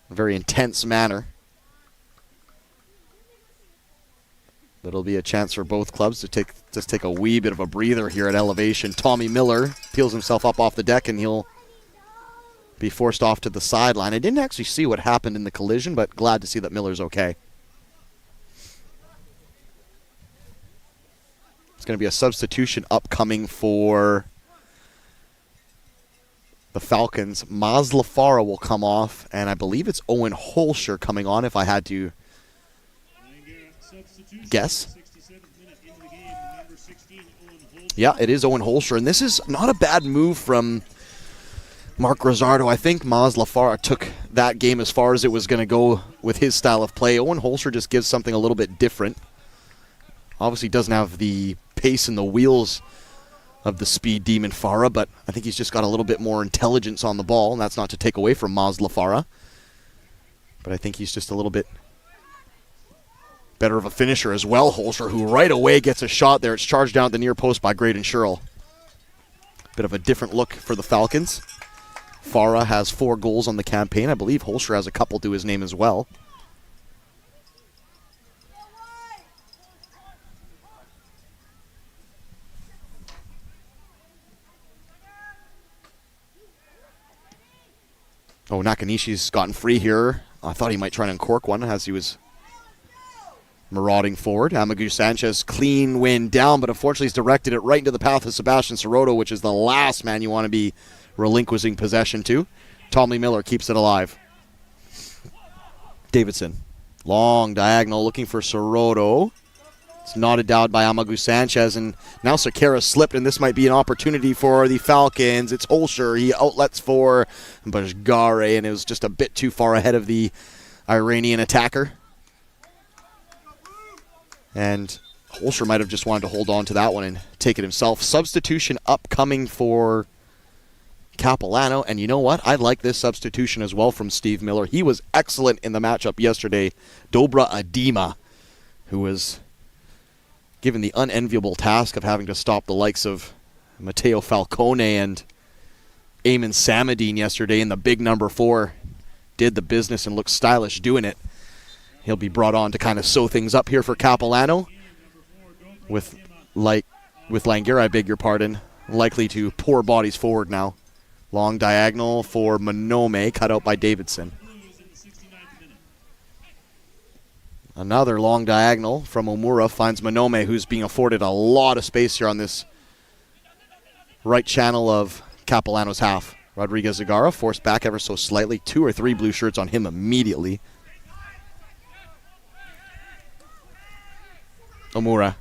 very intense manner. But it'll be a chance for both clubs to take a wee bit of a breather here at elevation. Tommy Miller peels himself up off the deck, and he'll be forced off to the sideline. I didn't actually see what happened in the collision, but glad to see that Miller's okay. It's going to be a substitution upcoming for the Falcons. Mazlafara will come off, and I believe it's Owen Holscher coming on, if I had to guess. Yeah, it is Owen Holscher, and this is not a bad move from Mark Rizzardo. I think Mazlafara took that game as far as it was going to go with his style of play. Owen Holscher just gives something a little bit different. Obviously doesn't have the pace and the wheels of the speed demon Farah, but I think he's just got a little bit more intelligence on the ball, and that's not to take away from Mazlafara. But I think he's just a little bit better of a finisher as well. Holscher, who right away gets a shot there. It's charged down at the near post by Graydon Sherrill. Bit of a different look for the Falcons. Farah has 4 goals on the campaign. I believe Holscher has a couple to his name as well. Oh, Nakanishi's gotten free here. I thought he might try and uncork one as he was marauding forward. Amagu Sanchez, clean win down, but unfortunately he's directed it right into the path of Sebastian Soroto, which is the last man you want to be relinquishing possession to. Tommy Miller keeps it alive. Davidson. Long diagonal looking for Soroto. It's knotted down by Amagu Sanchez, and now Cerquera slipped, and this might be an opportunity for the Falcons. It's Holscher. He outlets for Bajgare, and it was just a bit too far ahead of the Iranian attacker. And Holscher might have just wanted to hold on to that one and take it himself. Substitution upcoming for Capilano, and you know what? I like this substitution as well from Steve Miller. He was excellent in the matchup yesterday. Dobra Adima, who was given the unenviable task of having to stop the likes of Matteo Falcone and Eamon Samadine yesterday in the big number 4. Did the business and looked stylish doing it. He'll be brought on to kind of sew things up here for Capilano with Langara, I beg your pardon, likely to pour bodies forward now. Long diagonal for Monome, cut out by Davidson. Another long diagonal from Omura finds Monome, who's being afforded a lot of space here on this right channel of Capilano's half. Rodriguez Zagara forced back ever so slightly. 2 or 3 blue shirts on him immediately. Omura.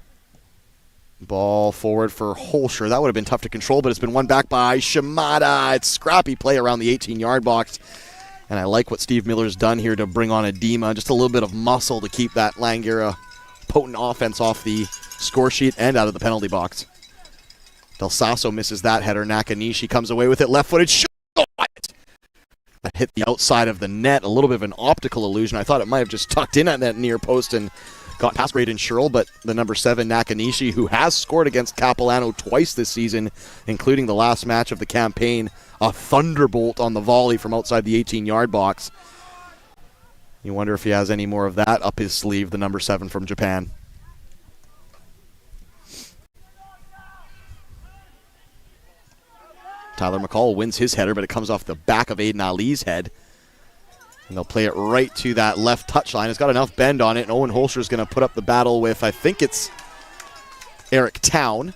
Ball forward for Holscher. That would have been tough to control, but it's been won back by Shimada. It's scrappy play around the 18-yard box. And I like what Steve Miller's done here to bring on Adema. Just a little bit of muscle to keep that Langara potent offense off the score sheet and out of the penalty box. Del Sasso misses that header. Nakanishi comes away with it. Left-footed shot. That hit the outside of the net. A little bit of an optical illusion. I thought it might have just tucked in at that near post and got past Braden Sherrill, but the number 7, Nakanishi, who has scored against Capilano twice this season, including the last match of the campaign, a thunderbolt on the volley from outside the 18-yard box. You wonder if he has any more of that up his sleeve, the number 7 from Japan. Tyler McCall wins his header, but it comes off the back of Aiden Ali's head. And they'll play it right to that left touchline. It's got enough bend on it, and Owen Holscher's going to put up the battle with, I think it's Eric Town.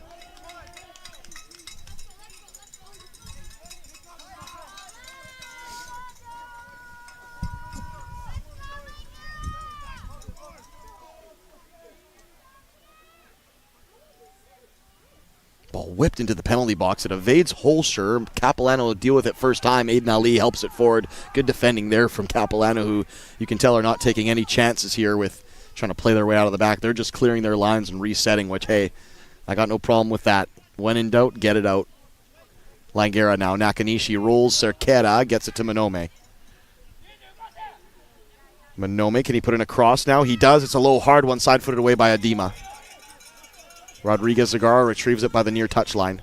Ball whipped into the penalty box. It evades Holscher. Capilano will deal with it first time. Aiden Ali helps it forward. Good defending there from Capilano, who you can tell are not taking any chances here with trying to play their way out of the back. They're just clearing their lines and resetting, which, hey, I got no problem with that. When in doubt, get it out. Langara now. Nakanishi rolls. Cerquera gets it to Monome. Monome, can he put in a cross now? He does. It's a low, hard one, side-footed away by Adema. Rodriguez Zagara retrieves it by the near touchline.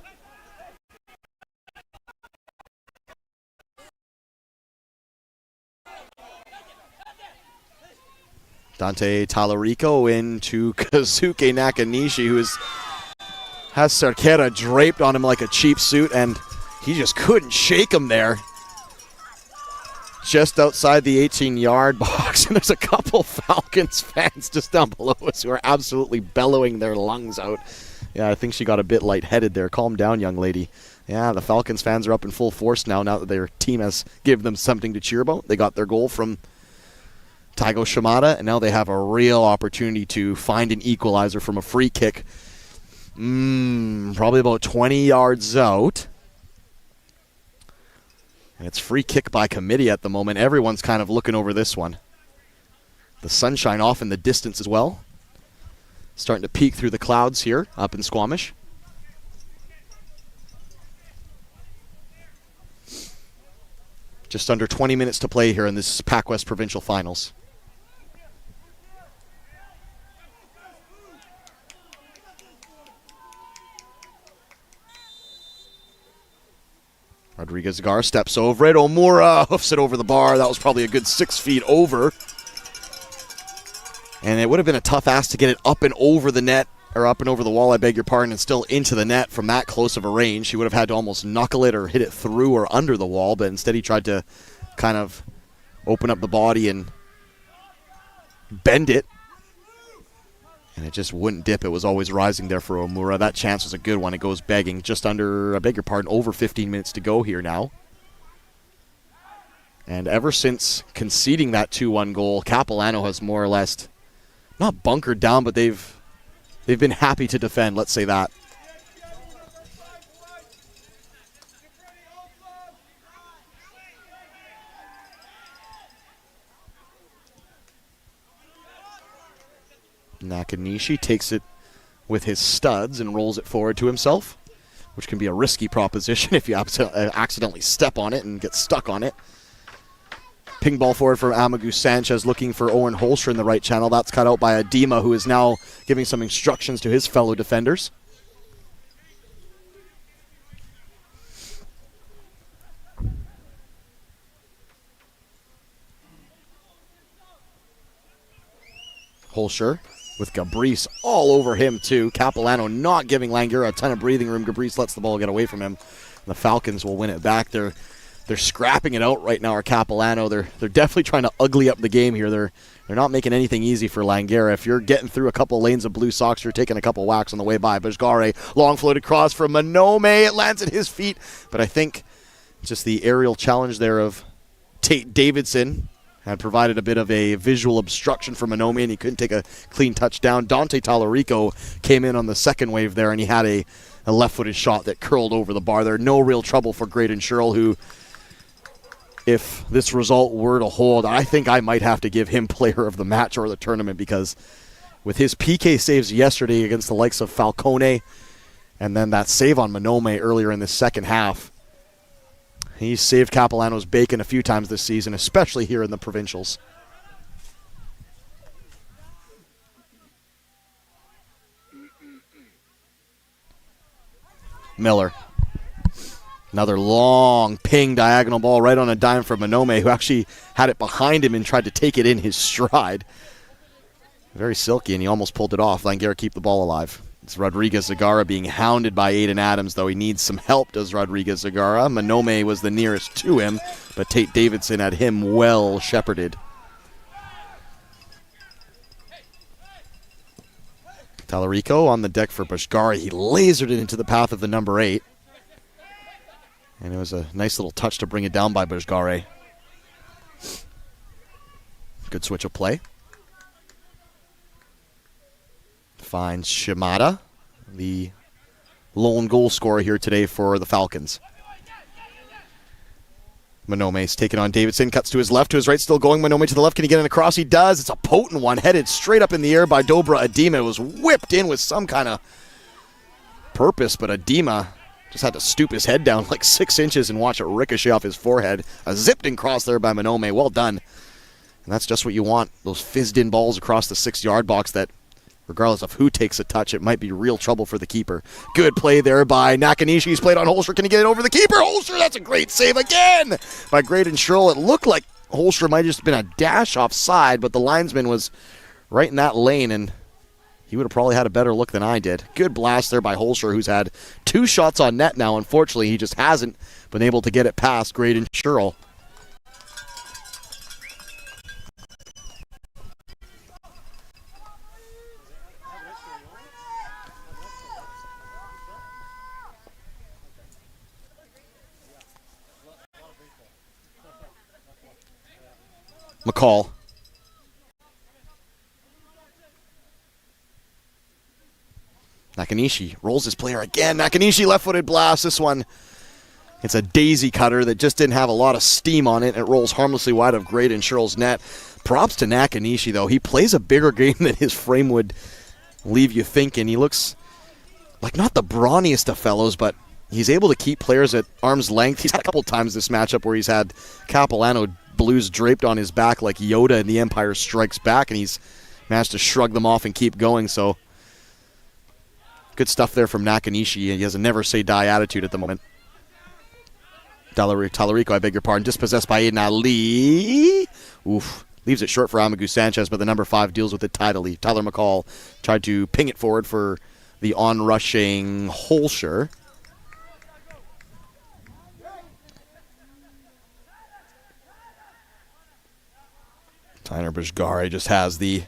Dante Talarico into Kazuke Nakanishi, who has Cerquera draped on him like a cheap suit, and he just couldn't shake him there. Just outside the 18-yard box, and there's a couple Falcons fans just down below us who are absolutely bellowing their lungs out. Yeah, I think she got a bit lightheaded there. Calm down, young lady. Yeah, the Falcons fans are up in full force now that their team has given them something to cheer about. They got their goal from Taigo Shimada, and now they have a real opportunity to find an equalizer from a free kick. Probably about 20 yards out. And it's free kick by committee at the moment. Everyone's kind of looking over this one. The sunshine off in the distance as well. Starting to peek through the clouds here up in Squamish. Just under 20 minutes to play here in this PACWEST Provincial Finals. Rodriguez Gar steps over it. Omura hoofs it over the bar. That was probably a good 6 feet over. And it would have been a tough ask to get it up and over the net, or up and over the wall, I beg your pardon, and still into the net from that close of a range. He would have had to almost knuckle it or hit it through or under the wall, but instead he tried to kind of open up the body and bend it. And it just wouldn't dip. It was always rising there for Omura. That chance was a good one. It goes begging. Just under, I beg your pardon, over 15 minutes to go here now. And ever since conceding that 2-1 goal, Capilano has more or less not bunkered down, but they've been happy to defend, let's say that. Nakanishi takes it with his studs and rolls it forward to himself, which can be a risky proposition if you accidentally step on it and get stuck on it. Ping ball forward for Amadou Sanchez, looking for Owen Holster in the right channel. That's cut out by Adema, who is now giving some instructions to his fellow defenders. Holster with Gabrice all over him too. Capilano not giving Langara a ton of breathing room. Gabrice lets the ball get away from him. The Falcons will win it back. They're scrapping it out right now, or Capilano. They're definitely trying to ugly up the game here. They're not making anything easy for Langara. If you're getting through a couple lanes of Blue Sox, you're taking a couple whacks on the way by. Bajgare, long floated cross from Manome. It lands at his feet, but I think just the aerial challenge there of Tate Davidson had provided a bit of a visual obstruction for Manome, and he couldn't take a clean touchdown. Dante Tallarico came in on the second wave there, and he had a left-footed shot that curled over the bar there. No real trouble for Graydon Sherrill, who, if this result were to hold, I think I might have to give him player of the match or the tournament, because with his PK saves yesterday against the likes of Falcone and then that save on Manome earlier in the second half, he's saved Capilano's bacon a few times this season, especially here in the provincials. Miller. Another long ping diagonal ball right on a dime for Manome, who actually had it behind him and tried to take it in his stride. Very silky, and he almost pulled it off. Langara keep the ball alive. It's Rodriguez Zagara being hounded by Aiden Adams, though he needs some help, does Rodriguez Zagara. Manome was the nearest to him, but Tate Davidson had him well shepherded. Tallarico on the deck for Bashgari. He lasered it into the path of the number 8. And it was a nice little touch to bring it down by Bashgari. Good switch of play. Finds Shimada, the lone goal scorer here today for the Falcons. Manome's taking on Davidson, cuts to his left, to his right, still going. Manome to the left, can he get in across? He does. It's a potent one, headed straight up in the air by Dobra Adema. It was whipped in with some kind of purpose, but Adema just had to stoop his head down like 6 inches and watch it ricochet off his forehead. A zipped-in cross there by Manome. Well done. And that's just what you want, those fizzed-in balls across the 6-yard box that, regardless of who takes a touch, it might be real trouble for the keeper. Good play there by Nakanishi. He's played on Holster. Can he get it over the keeper? Holster, that's a great save again by Graydon Sherrill. It looked like Holster might have just been a dash offside, but the linesman was right in that lane, and he would have probably had a better look than I did. Good blast there by Holster, who's had 2 shots on net now. Unfortunately, he just hasn't been able to get it past Graydon Sherrill. McCall. Nakanishi rolls his player again. Nakanishi left-footed blast. This one, it's a daisy cutter that just didn't have a lot of steam on it. It rolls harmlessly wide of Graydon Sherrill's net. Props to Nakanishi, though. He plays a bigger game than his frame would leave you thinking. He looks like not the brawniest of fellows, but he's able to keep players at arm's length. He's had a couple times this matchup where he's had Capilano Blues draped on his back like Yoda in The Empire Strikes Back, and he's managed to shrug them off and keep going. So good stuff there from Nakanishi. He has a never say die attitude at the moment. Tallarico, I beg your pardon, dispossessed by Aiden Ali. Oof. Leaves it short for Amadou Sanchez, but the number 5 deals with it tidily. Tyler McCall tried to ping it forward for the on-rushing Holscher. Tyner Bajgare just has the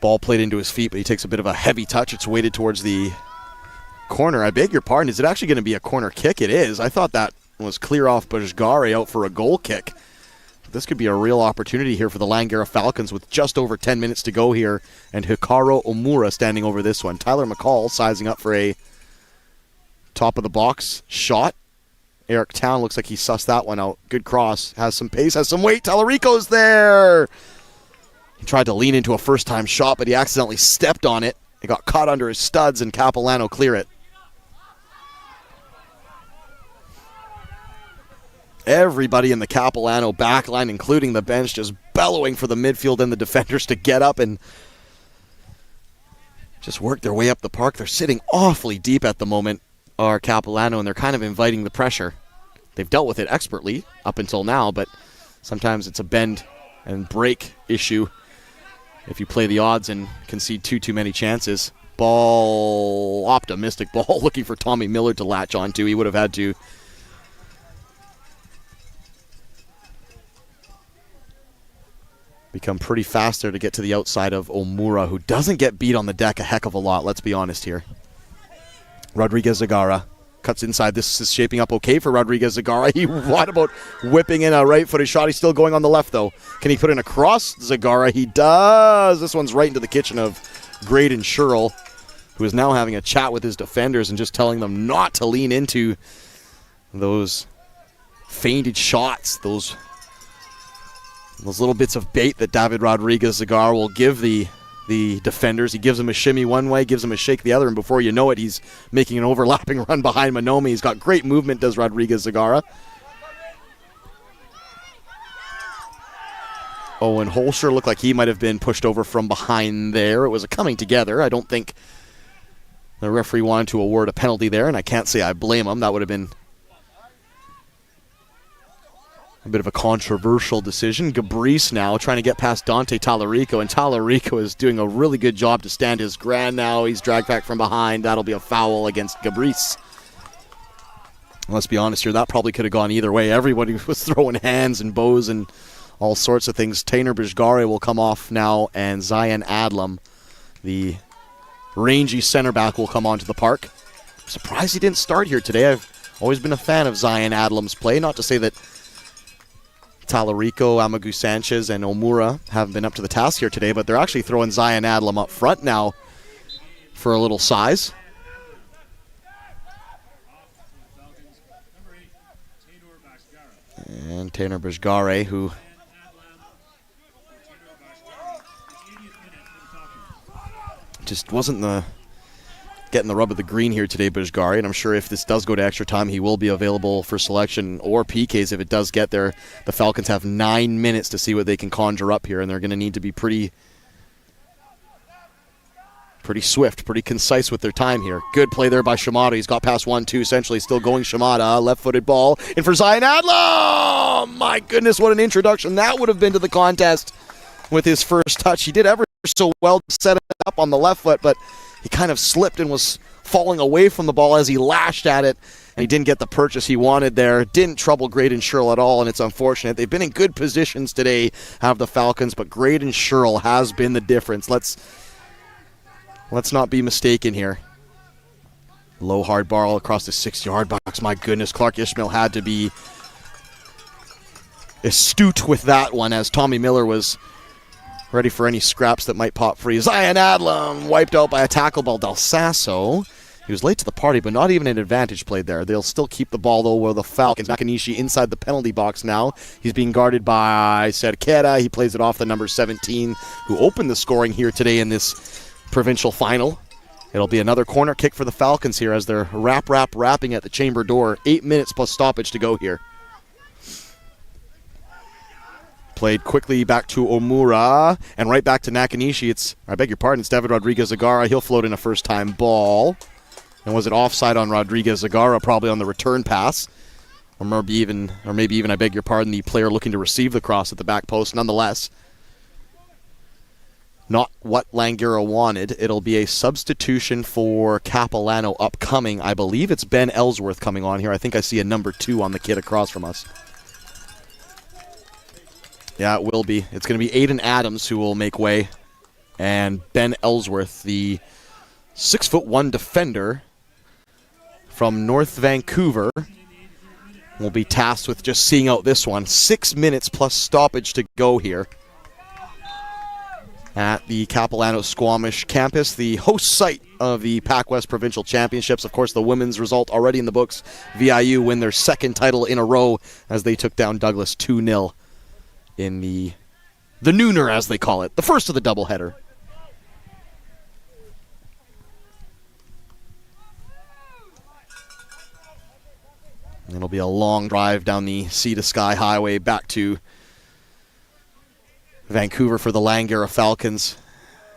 ball played into his feet, but he takes a bit of a heavy touch. It's weighted towards the corner. I beg your pardon. Is it actually going to be a corner kick? It is. I thought that was clear off Bajgare out for a goal kick. This could be a real opportunity here for the Langara Falcons with just over 10 minutes to go here, and Hikaru Omura standing over this one. Tyler McCall sizing up for a top-of-the-box shot. Eric Town looks like he sussed that one out. Good cross. Has some pace, has some weight. Talarico's there! He tried to lean into a first-time shot, but he accidentally stepped on it. It got caught under his studs, and Capilano clear it. Everybody in the Capilano backline, including the bench, just bellowing for the midfield and the defenders to get up and just work their way up the park. They're sitting awfully deep at the moment, are Capilano, and they're kind of inviting the pressure. They've dealt with it expertly up until now, but sometimes it's a bend and break issue if you play the odds and concede too many chances. Ball, optimistic ball, looking for Tommy Miller to latch onto. He would have had to become pretty fast there to get to the outside of Omura, who doesn't get beat on the deck a heck of a lot, let's be honest here. Rodriguez Zagara cuts inside. This is shaping up okay for Rodriguez Zagara. He what about whipping in a right-footed shot? He's still going on the left, though. Can he put in a cross? Zagara, he does. This one's right into the kitchen of Graydon Sherrill, who is now having a chat with his defenders and just telling them not to lean into those feinted shots, those little bits of bait that David Rodriguez Zagara will give the defenders. He gives them a shimmy one way, gives them a shake the other, and before you know it, he's making an overlapping run behind Manomi. He's got great movement, does Rodriguez Zagara. Owen Holscher looked like he might have been pushed over from behind there. It was a coming together. I don't think the referee wanted to award a penalty there, and I can't say I blame him. That would have been a bit of a controversial decision. Gabrice now trying to get past Dante Talarico, and Talarico is doing a really good job to stand his ground now. He's dragged back from behind. That'll be a foul against Gabrice. Let's be honest here, that probably could have gone either way. Everybody was throwing hands and bows and all sorts of things. Tainer Bijgare will come off now, and Zion Adlam, the rangy center back, will come onto the park. I'm surprised he didn't start here today. I've always been a fan of Zion Adlam's play. Not to say that Talarico, Amagu Sanchez, and Omura haven't been up to the task here today, but they're actually throwing Zion Adlam up front now for a little size. And Tainer Bijgare, who just wasn't getting the rub of the green here today, Bijgare, and I'm sure if this does go to extra time, he will be available for selection or PKs if it does get there. The Falcons have 9 minutes to see what they can conjure up here, and they're going to need to be pretty swift, pretty concise with their time here. Good play there by Shimada. He's got past 1-2, essentially still going Shimada. Left-footed ball in for Zion Adlam. My goodness, what an introduction that would have been to the contest with his first touch. He did ever so well to set it up on the left foot, but he kind of slipped and was falling away from the ball as he lashed at it, and he didn't get the purchase he wanted there. Didn't trouble Graydon Sherrill at all, and it's unfortunate. They've been in good positions today, have the Falcons, but Graydon Sherrill has been the difference. Let's not be mistaken here. Low hard ball across the 6-yard box. My goodness, Clark Ishmael had to be astute with that one as Tommy Miller was ready for any scraps that might pop free. Zion Adlam wiped out by a tackle by Del Sasso. He was late to the party, but not even an advantage played there. They'll still keep the ball, though, where the Falcons. Nakanishi inside the penalty box now. He's being guarded by Cerquera. He plays it off the number 17, who opened the scoring here today in this provincial final. It'll be another corner kick for the Falcons here as they're wrapping at the chamber door. 8 minutes plus stoppage to go here. Played quickly back to Omura and right back to Nakanishi. It's David Rodriguez Zagara. He'll float in a first-time ball. And was it offside on Rodriguez Zagara? Probably on the return pass. Or maybe even, the player looking to receive the cross at the back post. Nonetheless, not what Langara wanted. It'll be a substitution for Capilano upcoming. I believe it's Ben Ellsworth coming on here. I think I see a number 2 on the kid across from us. Yeah, it will be. It's going to be Aiden Adams who will make way. And Ben Ellsworth, the 6'1" defender from North Vancouver, will be tasked with just seeing out this one. 6 minutes plus stoppage to go here at the Capilano Squamish campus, the host site of the PACWEST Provincial Championships. Of course, the women's result already in the books. VIU win their second title in a row as they took down Douglas 2-0 in the nooner, as they call it, the first of the doubleheader. And it'll be a long drive down the Sea to Sky Highway back to Vancouver for the Langara Falcons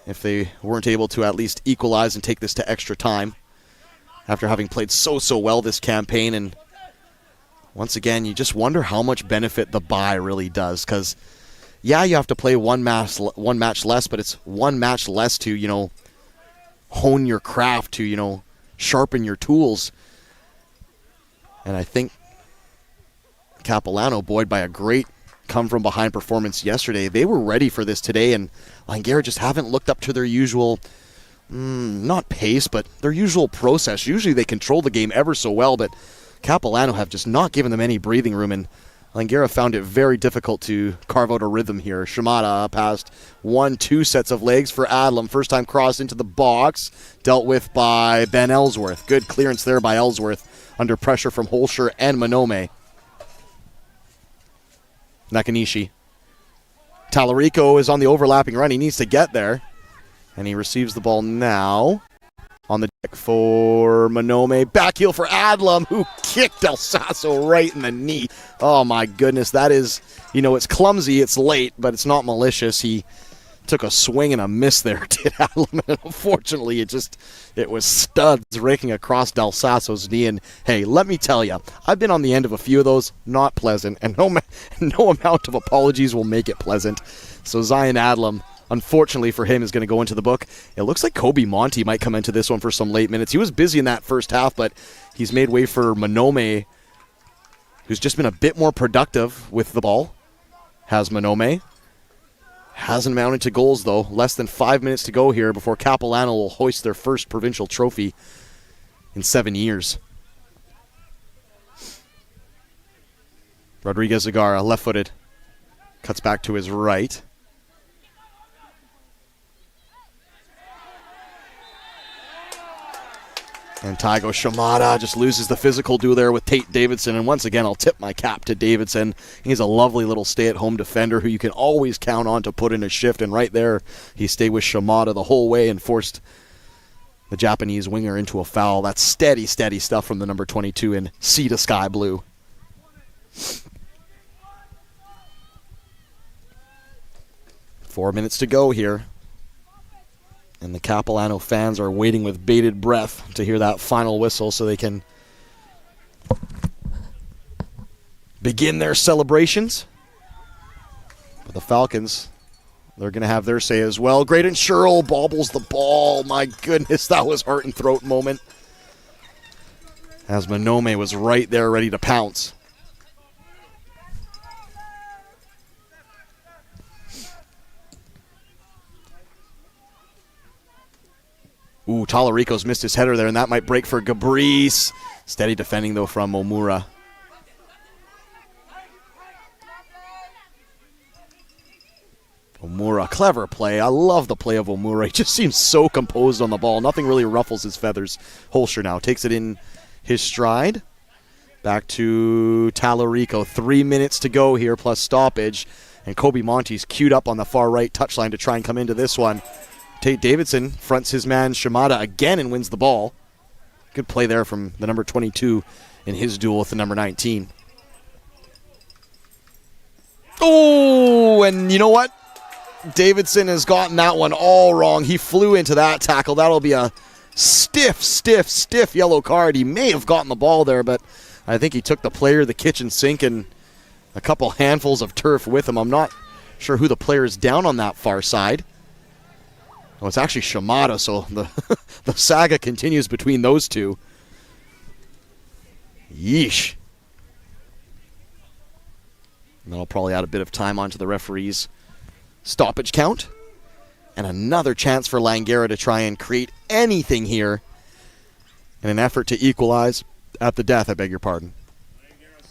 if they weren't able to at least equalize and take this to extra time after having played so well this campaign. And once again, you just wonder how much benefit the bye really does, because yeah, you have to play one match less, but it's one match less to, hone your craft, to, sharpen your tools. And I think Capilano, buoyed by a great come-from-behind performance yesterday, they were ready for this today, and Langara just haven't looked up to their usual, not pace, but their usual process. Usually they control the game ever so well, but Capilano have just not given them any breathing room, and Langara found it very difficult to carve out a rhythm here. Shimada passed 1-2 sets of legs for Adlam. First time cross into the box, dealt with by Ben Ellsworth. Good clearance there by Ellsworth under pressure from Holscher and Manome. Nakanishi. Talarico is on the overlapping run. He needs to get there. And he receives the ball now. On the deck for Manome. Back heel for Adlam, who kicked El Sasso right in the knee. Oh my goodness. That is, it's clumsy, it's late, but it's not malicious. He took a swing and a miss there, did Adlam. And unfortunately, it was studs raking across Del Sasso's knee. And hey, let me tell you, I've been on the end of a few of those. Not pleasant. And no amount of apologies will make it pleasant. So Zion Adlam, unfortunately for him, is going to go into the book. It looks like Kobe Monty might come into this one for some late minutes. He was busy in that first half, but he's made way for Manome, who's just been a bit more productive with the ball. Has Manome. Hasn't mounted to goals, though. Less than 5 minutes to go here before Capilano will hoist their first provincial trophy in 7 years. Rodriguez Zagara, left-footed. Cuts back to his right. And Taigo Shimada just loses the physical duel there with Tate Davidson. And once again, I'll tip my cap to Davidson. He's a lovely little stay-at-home defender who you can always count on to put in a shift. And right there, he stayed with Shimada the whole way and forced the Japanese winger into a foul. That's steady stuff from the number 22 in Sea to Sky Blue. Four minutes to go here. And the Capilano fans are waiting with bated breath to hear that final whistle so they can begin their celebrations. But the Falcons, they're going to have their say as well. Graydon Sherrill bobbles the ball. My goodness, that was heart and throat moment. As Manome was right there ready to pounce. Ooh, Talarico's missed his header there, and that might break for Gabrice. Steady defending, though, from Omura. Omura, clever play. I love the play of Omura. He just seems so composed on the ball. Nothing really ruffles his feathers. Holscher now takes it in his stride. Back to Talarico. 3 minutes to go here, plus stoppage. And Kobe Monty's queued up on the far right touchline to try and come into this one. Tate Davidson fronts his man Shimada again and wins the ball. Good play there from the number 22 in his duel with the number 19. Oh, and you know what? Davidson has gotten that one all wrong. He flew into that tackle. That'll be a stiff yellow card. He may have gotten the ball there, but I think he took the player, the kitchen sink, and a couple handfuls of turf with him. I'm not sure who the player is down on that far side. Oh, it's actually Shimada, so the saga continues between those two. Yeesh. And that'll probably add a bit of time onto the referee's stoppage count. And another chance for Langara to try and create anything here in an effort to equalize at the death, I beg your pardon. Langara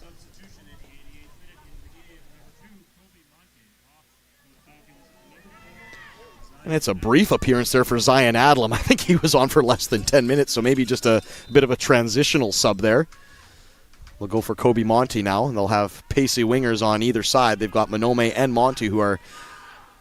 And it's a brief appearance there for Zion Adlam. I think he was on for less than 10 minutes, so maybe just a bit of a transitional sub there. We'll go for Kobe Monty now, and they'll have pacey wingers on either side. They've got Manome and Monty who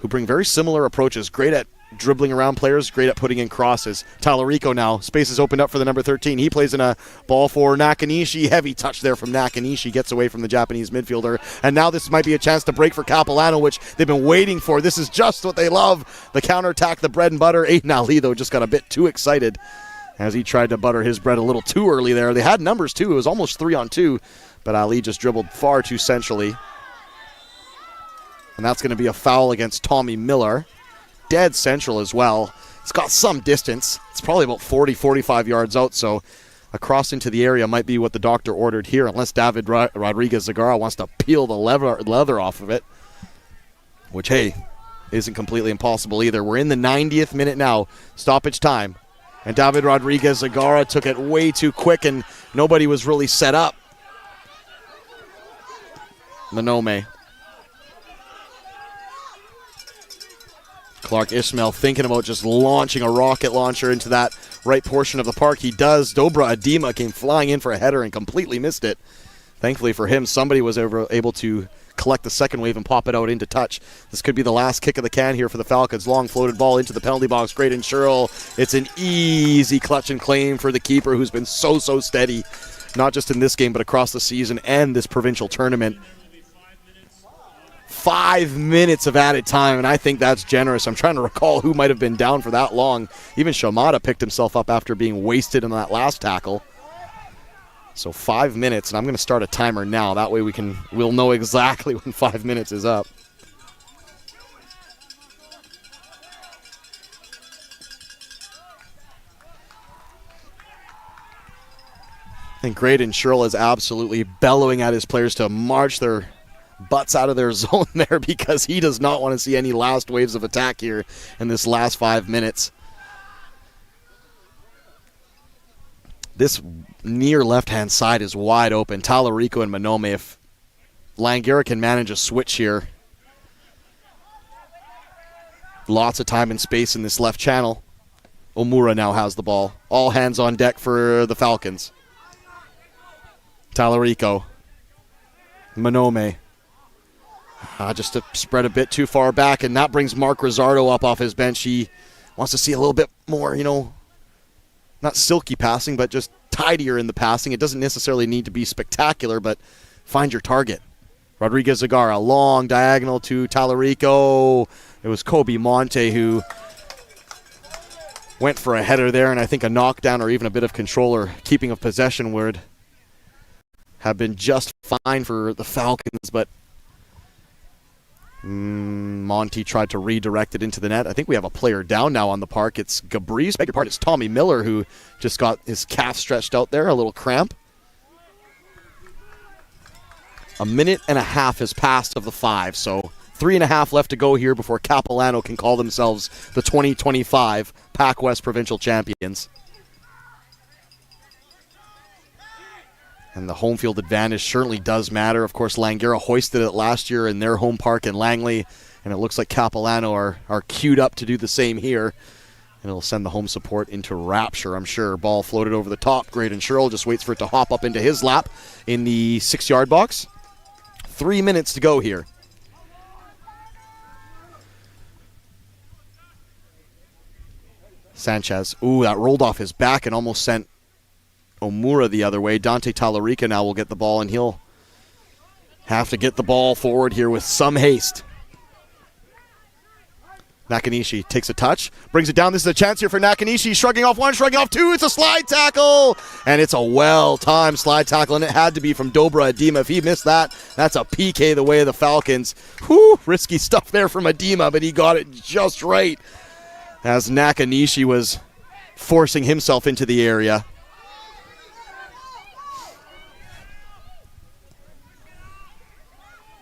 bring very similar approaches. Great at dribbling around players, great at putting in crosses. Talarico now, space is opened up for the number 13. He plays in a ball for Nakanishi. Heavy touch there from Nakanishi, gets away from the Japanese midfielder. And now this might be a chance to break for Capilano, which they've been waiting for. This is just what they love. The counterattack, the bread and butter. Aiden Ali, though, just got a bit too excited as he tried to butter his bread a little too early there. They had numbers, too. It was almost 3-on-2, but Ali just dribbled far too centrally. And that's going to be a foul against Tommy Miller. Dead central as well. It's got some distance. It's probably about 40, 45 yards out, so a cross into the area might be what the doctor ordered here, unless David Rodriguez-Zagara wants to peel the leather off of it, which, hey, isn't completely impossible either. We're in the 90th minute now, stoppage time, and David Rodriguez-Zagara took it way too quick, and nobody was really set up. Manome. Clark Ismail thinking about just launching a rocket launcher into that right portion of the park. He does. Dobra Adima came flying in for a header and completely missed it. Thankfully for him, somebody was able to collect the second wave and pop it out into touch. This could be the last kick of the can here for the Falcons. Long floated ball into the penalty box. Great and Sherrill. It's an easy clutch and claim for the keeper, who's been so steady, not just in this game but across the season and this provincial tournament. 5 minutes of added time, and I think that's generous. I'm trying to recall who might have been down for that long. Even Shamada picked himself up after being wasted in that last tackle. So 5 minutes, and I'm going to start a timer now. That way we'll know exactly when 5 minutes is up. I think Graydon Sherrill is absolutely bellowing at his players to march their butts out of their zone there, because he does not want to see any last waves of attack here in this last 5 minutes. This near left-hand side is wide open. Talarico and Manome, if Langara can manage a switch here. Lots of time and space in this left channel. Omura now has the ball. All hands on deck for the Falcons. Talarico. Manome. Just to spread a bit too far back, and that brings Mark Rizzardo up off his bench. He wants to see a little bit more, not silky passing, but just tidier in the passing. It doesn't necessarily need to be spectacular, but find your target. Rodriguez-Zagara, long diagonal to Talarico. It was Kobe Monte who went for a header there, and I think a knockdown or even a bit of control or keeping of possession would have been just fine for the Falcons, but Monty tried to redirect it into the net. I think we have a player down now on the park. It's Gabrice. Beg your pardon, it's Tommy Miller who just got his calf stretched out there, a little cramp. A minute and a half has passed of the 5, so 3.5 left to go here before Capilano can call themselves the 2025 PACWEST Provincial Champions. And the home field advantage certainly does matter. Of course, Langara hoisted it last year in their home park in Langley, and it looks like Capilano are queued up to do the same here. And it'll send the home support into rapture, I'm sure. Ball floated over the top. Graydon Sherrill just waits for it to hop up into his lap in the 6-yard box. 3 minutes to go here. Sanchez. Ooh, that rolled off his back and almost sent Omura the other way. Dante Talarica now will get the ball, and he'll have to get the ball forward here with some haste. Nakanishi takes a touch, brings it down. This is a chance here for Nakanishi. Shrugging off one, shrugging off two. It's a slide tackle, and it's a well-timed slide tackle, and it had to be from Dobra Adima. If he missed that, that's a PK the way of the Falcons. Whew, risky stuff there from Adima, but he got it just right as Nakanishi was forcing himself into the area.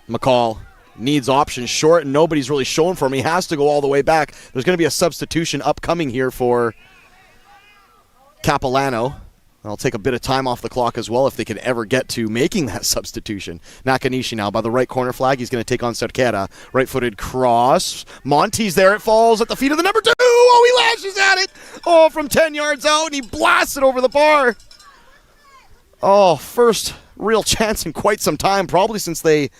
McCall needs options short, and nobody's really showing for him. He has to go all the way back. There's going to be a substitution upcoming here for Capilano. They'll take a bit of time off the clock as well if they could ever get to making that substitution. Nakanishi now by the right corner flag. He's going to take on Cerquera. Right-footed cross. Monty's there. It falls at the feet of the number 2. Oh, he lashes at it. Oh, from 10 yards out, and he blasts it over the bar. Oh, first real chance in quite some time, probably since they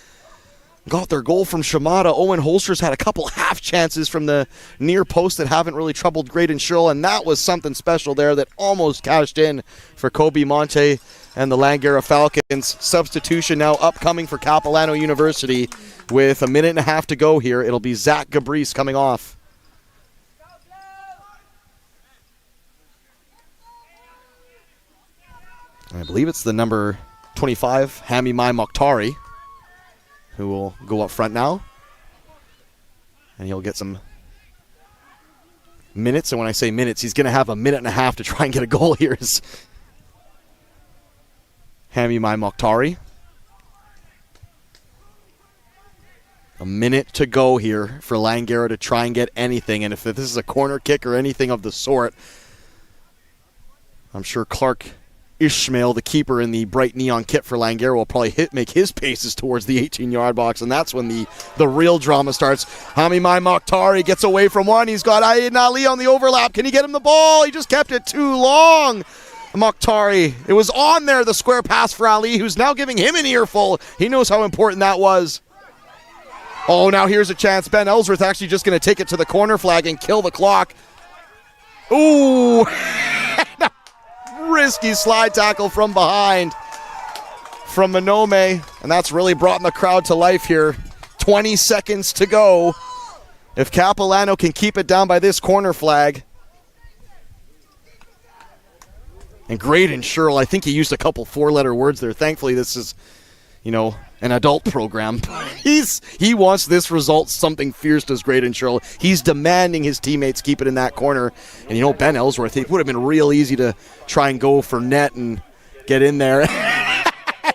got their goal from Shimada. Owen Holster's had a couple half chances from the near post that haven't really troubled Graydon Sherrill, and that was something special there that almost cashed in for Kobe Monte and the Langara Falcons. Substitution now upcoming for Capilano University with a minute and a half to go here. It'll be Zach Gabrice coming off. I believe it's the number 25, Hami Mai Mokhtari, who will go up front now. And he'll get some minutes. And when I say minutes, he's going to have a minute and a half to try and get a goal here. Is Hami Mai Mokhtari. A minute to go here for Langara to try and get anything. And if this is a corner kick or anything of the sort, I'm sure Clark Ishmael, the keeper in the bright neon kit for Langara, will probably make his paces towards the 18-yard box, and that's when the real drama starts. Hami Mai Mokhtari gets away from one. He's got Aiden Ali on the overlap. Can he get him the ball? He just kept it too long. Mokhtari, it was on there, the square pass for Ali, who's now giving him an earful. He knows how important that was. Oh, now here's a chance. Ben Ellsworth actually just going to take it to the corner flag and kill the clock. Ooh. Risky slide tackle from behind from Manome, and that's really brought the crowd to life here. 20 seconds to go. If Capilano can keep it down by this corner flag. And Graydon Sherrill, I think he used a couple four-letter words there. Thankfully, this is, an adult program. He wants this result something fierce, does Graydon Sherrill. He's demanding his teammates keep it in that corner. And Ben Ellsworth, it would have been real easy to try and go for net and get in there.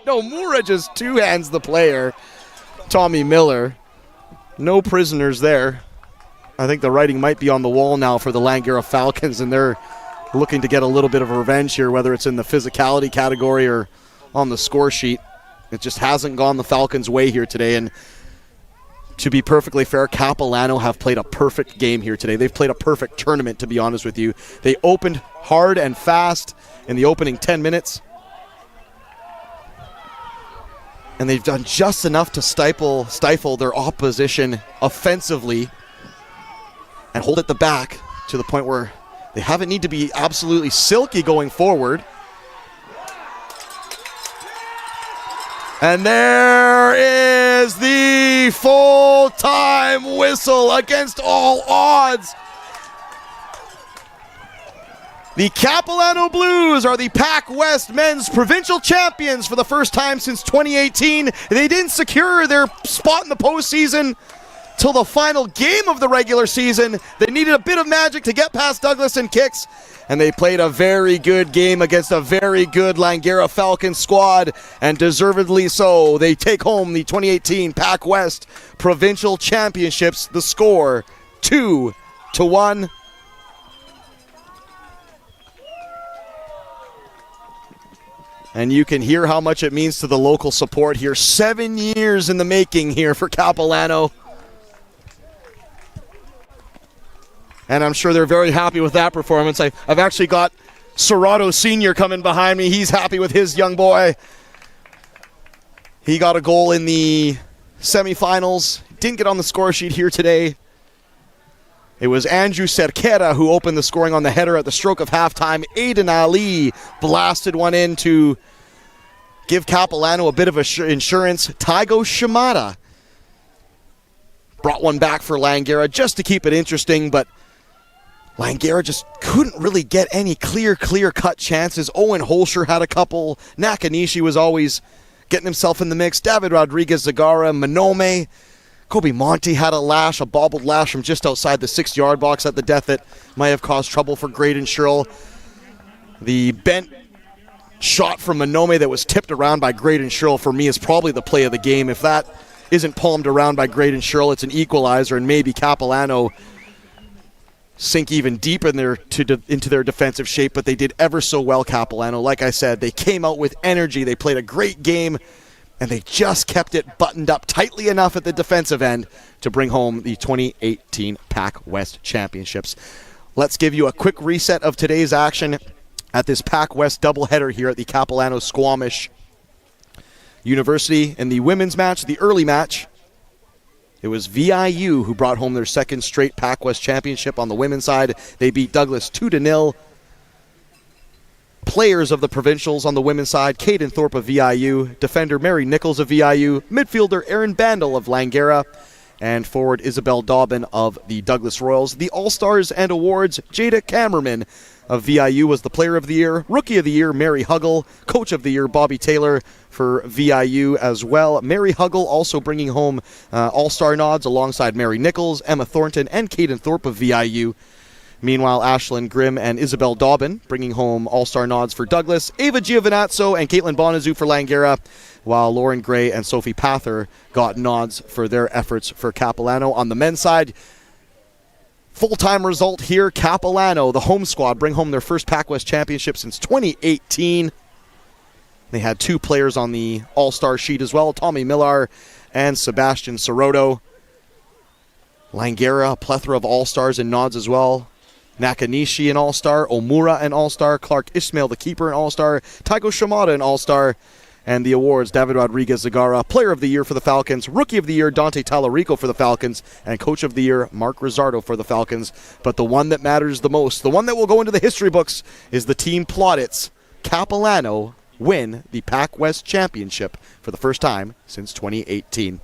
Nomura just two-hands the player, Tommy Miller. No prisoners there. I think the writing might be on the wall now for the Langara Falcons, and they're looking to get a little bit of revenge here, whether it's in the physicality category or on the score sheet. It just hasn't gone the Falcons' way here today, and to be perfectly fair, Capilano have played a perfect game here today. They've played a perfect tournament, to be honest with you. They opened hard and fast in the opening 10 minutes, and they've done just enough to stifle their opposition offensively and hold at the back to the point where they haven't need to be absolutely silky going forward. And there is the full-time whistle against all odds. The Capilano Blues are the PACWEST men's provincial champions for the first time since 2018. They didn't secure their spot in the postseason till the final game of the regular season. They needed a bit of magic to get past Douglas and Kicks, and they played a very good game against a very good Langara Falcons squad, and deservedly so. They take home the 2018 PACWEST Provincial Championships. The score, 2-1. And you can hear how much it means to the local support here. 7 years in the making here for Capilano. And I'm sure they're very happy with that performance. I've actually got Serrato Sr. coming behind me. He's happy with his young boy. He got a goal in the semifinals. Didn't get on the score sheet here today. It was Andrew Cerquera who opened the scoring on the header at the stroke of halftime. Aiden Ali blasted one in to give Capilano a bit of insurance. Taigo Shimada brought one back for Langara just to keep it interesting, but Langara just couldn't really get any clear-cut chances. Owen Holscher had a couple. Nakanishi was always getting himself in the mix. David Rodriguez-Zagara, Manome. Kobe Monte had a bobbled lash from just outside the 6-yard box at the death that might have caused trouble for Graydon Sherrill. The bent shot from Manome that was tipped around by Graydon Sherrill for me is probably the play of the game. If that isn't palmed around by Graydon Sherrill, it's an equalizer, and maybe Capilano sink even deep in into their defensive shape, but they did ever so well, Capilano. Like I said, they came out with energy. They played a great game, and they just kept it buttoned up tightly enough at the defensive end to bring home the 2018 PACWEST Championships. Let's give you a quick reset of today's action at this PACWEST doubleheader here at the Capilano Squamish University. In the women's match, the early match, it was VIU who brought home their second straight PACWEST championship on the women's side. They beat Douglas 2-0. Players of the provincials on the women's side: Caden Thorpe of VIU, defender Mary Nichols of VIU, midfielder Aaron Bandel of Langara, and forward Isabel Dobbin of the Douglas Royals. The All-Stars and Awards: Jada Kammerman of VIU was the Player of the Year, Rookie of the Year Mary Huggle, Coach of the Year Bobby Taylor for VIU as well. Mary Huggle also bringing home All-Star nods alongside Mary Nichols, Emma Thornton, and Caden Thorpe of VIU. Meanwhile, Ashlyn Grimm and Isabel Dobbin bringing home All-Star nods for Douglas, Ava Giovinazzo and Caitlin Bonazou for Langara, while Lauren Gray and Sophie Pather got nods for their efforts for Capilano. On the men's side, full-time result here: Capilano, the home squad, bring home their first PACWEST championship since 2018. They had two players on the All-Star sheet as well, Tommy Millar and Sebastian Soroto. Langara, a plethora of All-Stars and nods as well. Nakanishi, an All-Star. Omura, an All-Star. Clark Ismail, the keeper, an All-Star. Taiko Shimada, an All-Star. And the awards: David Rodriguez Zagara, Player of the Year for the Falcons, Rookie of the Year Dante Tallarico for the Falcons, and Coach of the Year Mark Rizzardo for the Falcons. But the one that matters the most, the one that will go into the history books, is the team plaudits. Capilano win the PACWEST Championship for the first time since 2018.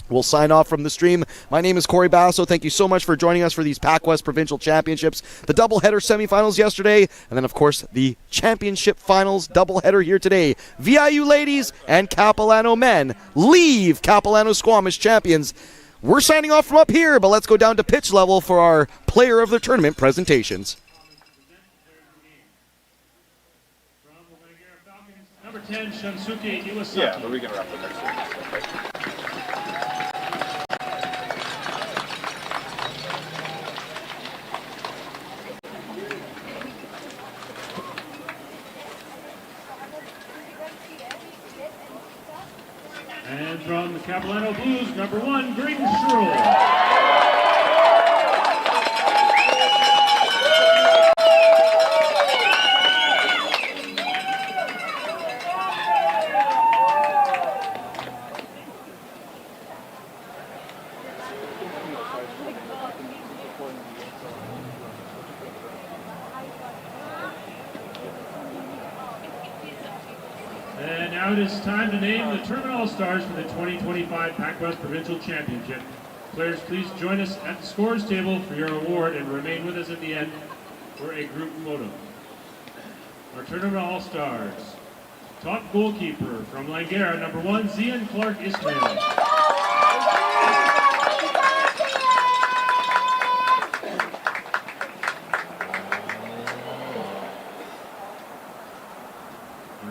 We'll sign off from the stream. My name is Corey Basso. Thank you so much for joining us for these PACWEST Provincial Championships, the doubleheader semifinals yesterday, and then, of course, the championship finals doubleheader here today. VIU ladies and Capilano men leave Capilano Squamish champions. We're signing off from up here, but let's go down to pitch level for our player of the tournament presentations. Number 10, Shunsuke Iwasaki. Yeah, but we can wrap it next week. And from the Capilano Blues, number 1, Graydon Sherrill. And now it is time to name the Tournament All-Stars for the 2025 PACWEST Provincial Championship. Players, please join us at the scores table for your award and remain with us at the end for a group photo. Our Tournament All-Stars. Top goalkeeper from Langara, number 1, Zian Clark Ismail.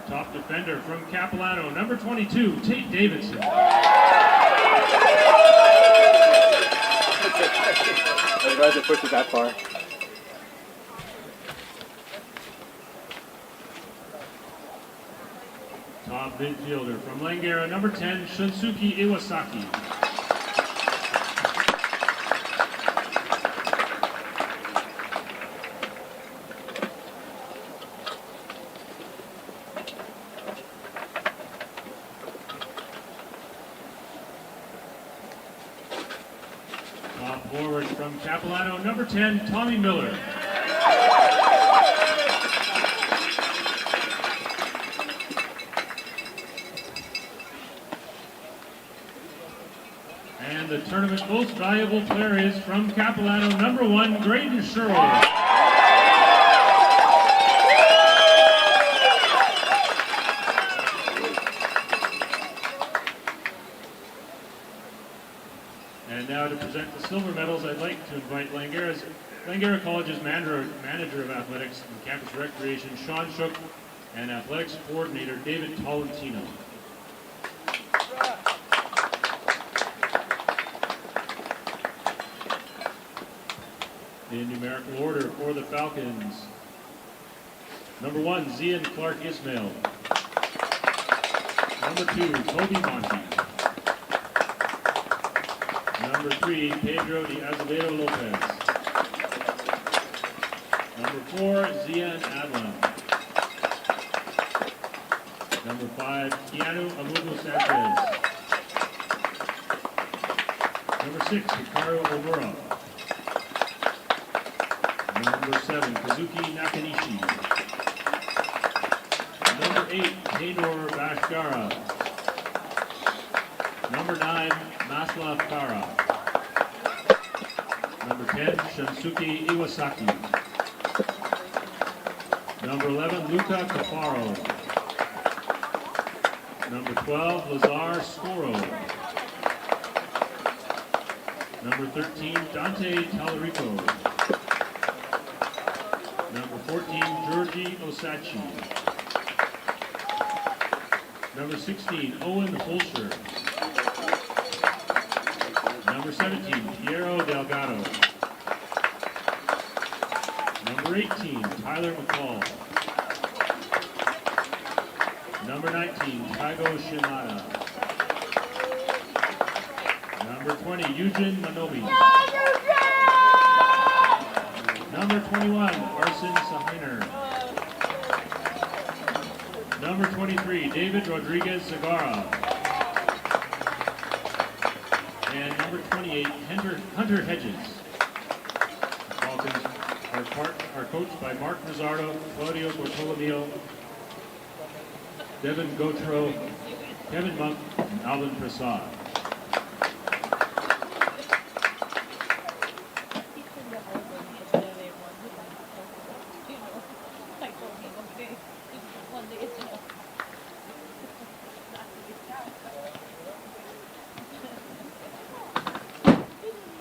Top defender from Capilano, number 22, Tate Davidson. I'm glad they pushed it that far. Top midfielder from Langara, number 10, Shunsuke Iwasaki. Forward from Capilano, number 10, Tommy Miller. And the tournament most valuable player is from Capilano, number 1, Graydon Sherrill. And now to present the silver medals, I'd like to invite Langara College's manager of athletics and campus recreation, Sean Shook, and athletics coordinator, David Tolentino. In numerical order for the Falcons. Number 1, Zian Clark Ismail. Number 2, Toby Monty. Number 3, Pedro de Azevedo Lopez. Number 4, Zian Adlam. Number 5, Keanu Amugo Sanchez. Number 6, Hikaru Omura. Number 7, Kazuki Nakanishi. Number 8, Taynor Bashkara. Number 9, Masla Farah. Number 10, Shansuke Iwasaki. Number 11, Luca Caparo. Number 12, Lazar Scoro. Number 13, Dante Talarico. Number 14, Georgie Osachi. Number 16, Owen Holscher. Number 17, Piero Delgado. Number 18, Tyler McCall. Number 19, Taigo Shimada. Number 20, Eugene Manobi. Number 21, Arsen Sahiner. Number 23, David Rodriguez Zagara. And number 28, Hunter Hedges. The Falcons are coached by Mark Rizzardo, Claudio Bartolomeo, Devin Gautreau, Kevin Monk, and Alvin Prasad.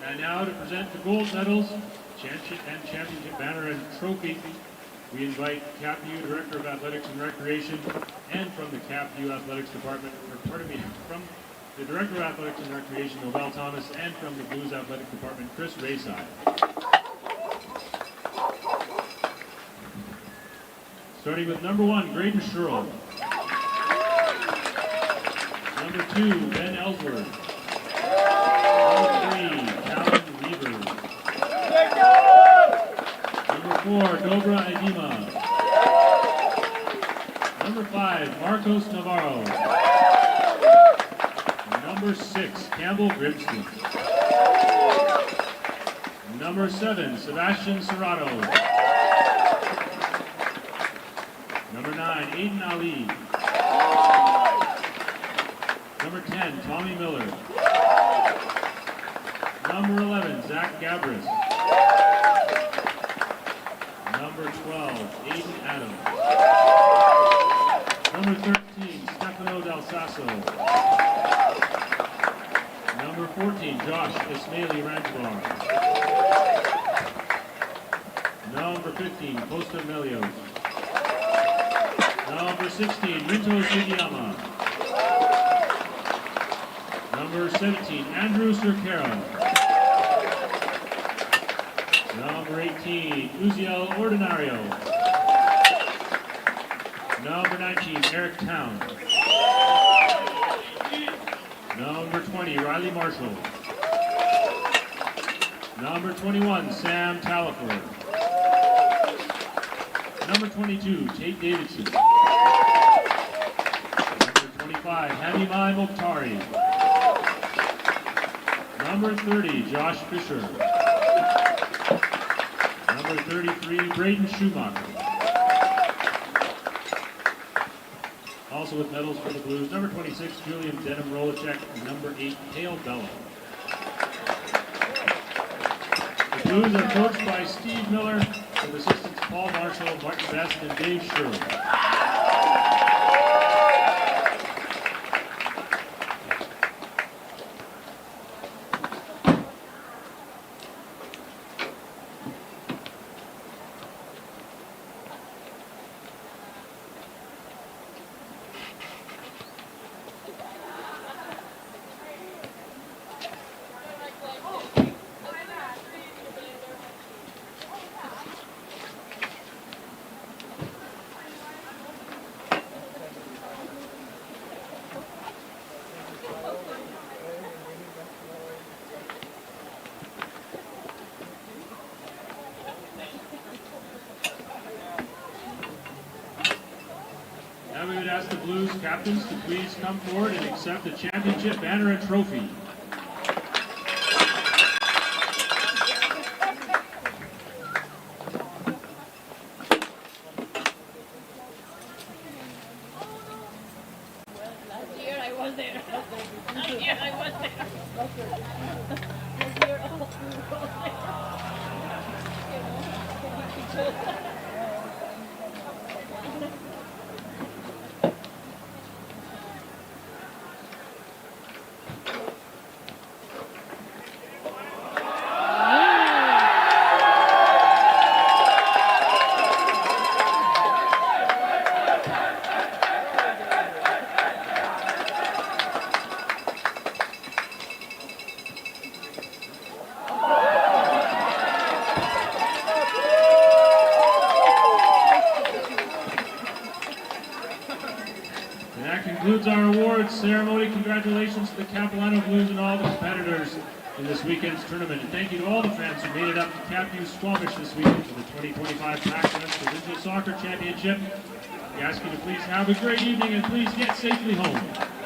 And now to present the gold medals, championship banner and trophy, we invite CAPU Director of Athletics and Recreation, and from the CAPU Athletics Department, from the Director of Athletics and Recreation, Nobel Thomas, and from the Blues Athletic Department, Chris Rayside. Starting with number 1, Graydon Sherrill. Number 2, Ben Ellsworth. Number 3, Calvin Weaver. Number 4, Dobra Edima. Number 5, Marcos Navarro. Number 6, Campbell Grimston. Number 7, Sebastian Serrato. Number 9, Aiden Ali. Number 10, Tommy Miller. Number 11, Zach Gabris. Number 12, Aiden Adams. Number 13, Stefano Del Sasso. Number 14, Josh Ismaili Ranjbar. Number 15, Costa Melios. Number 16, Rinto Sugiyama. Number 17, Andrew Cerquera. Number 18, Uziel Ordinario. Number 19, Eric Town. Number 20, Riley Marshall. Number 21, Sam Talafer. Number 22, Tate Davidson. Number 25, Hamimai Mokhtari. Number 30, Josh Fisher. Number 33, Braden Schumacher. Also with medals for the Blues, number 26, Julian Denham Rolacek, and number 8, Hale Bella. The Blues are coached by Steve Miller, with assistants Paul Marshall, Martin Best, and Dave Sherwood. ask the Blues captains to please come forward and accept the championship banner and trophy. And that concludes our awards ceremony. Congratulations to the Capilano Blues and all the competitors in this weekend's tournament. And thank you to all the fans who made it up to Capu Squamish this weekend for the 2025 PACWEST Provincial Soccer Championship. We ask you to please have a great evening and please get safely home.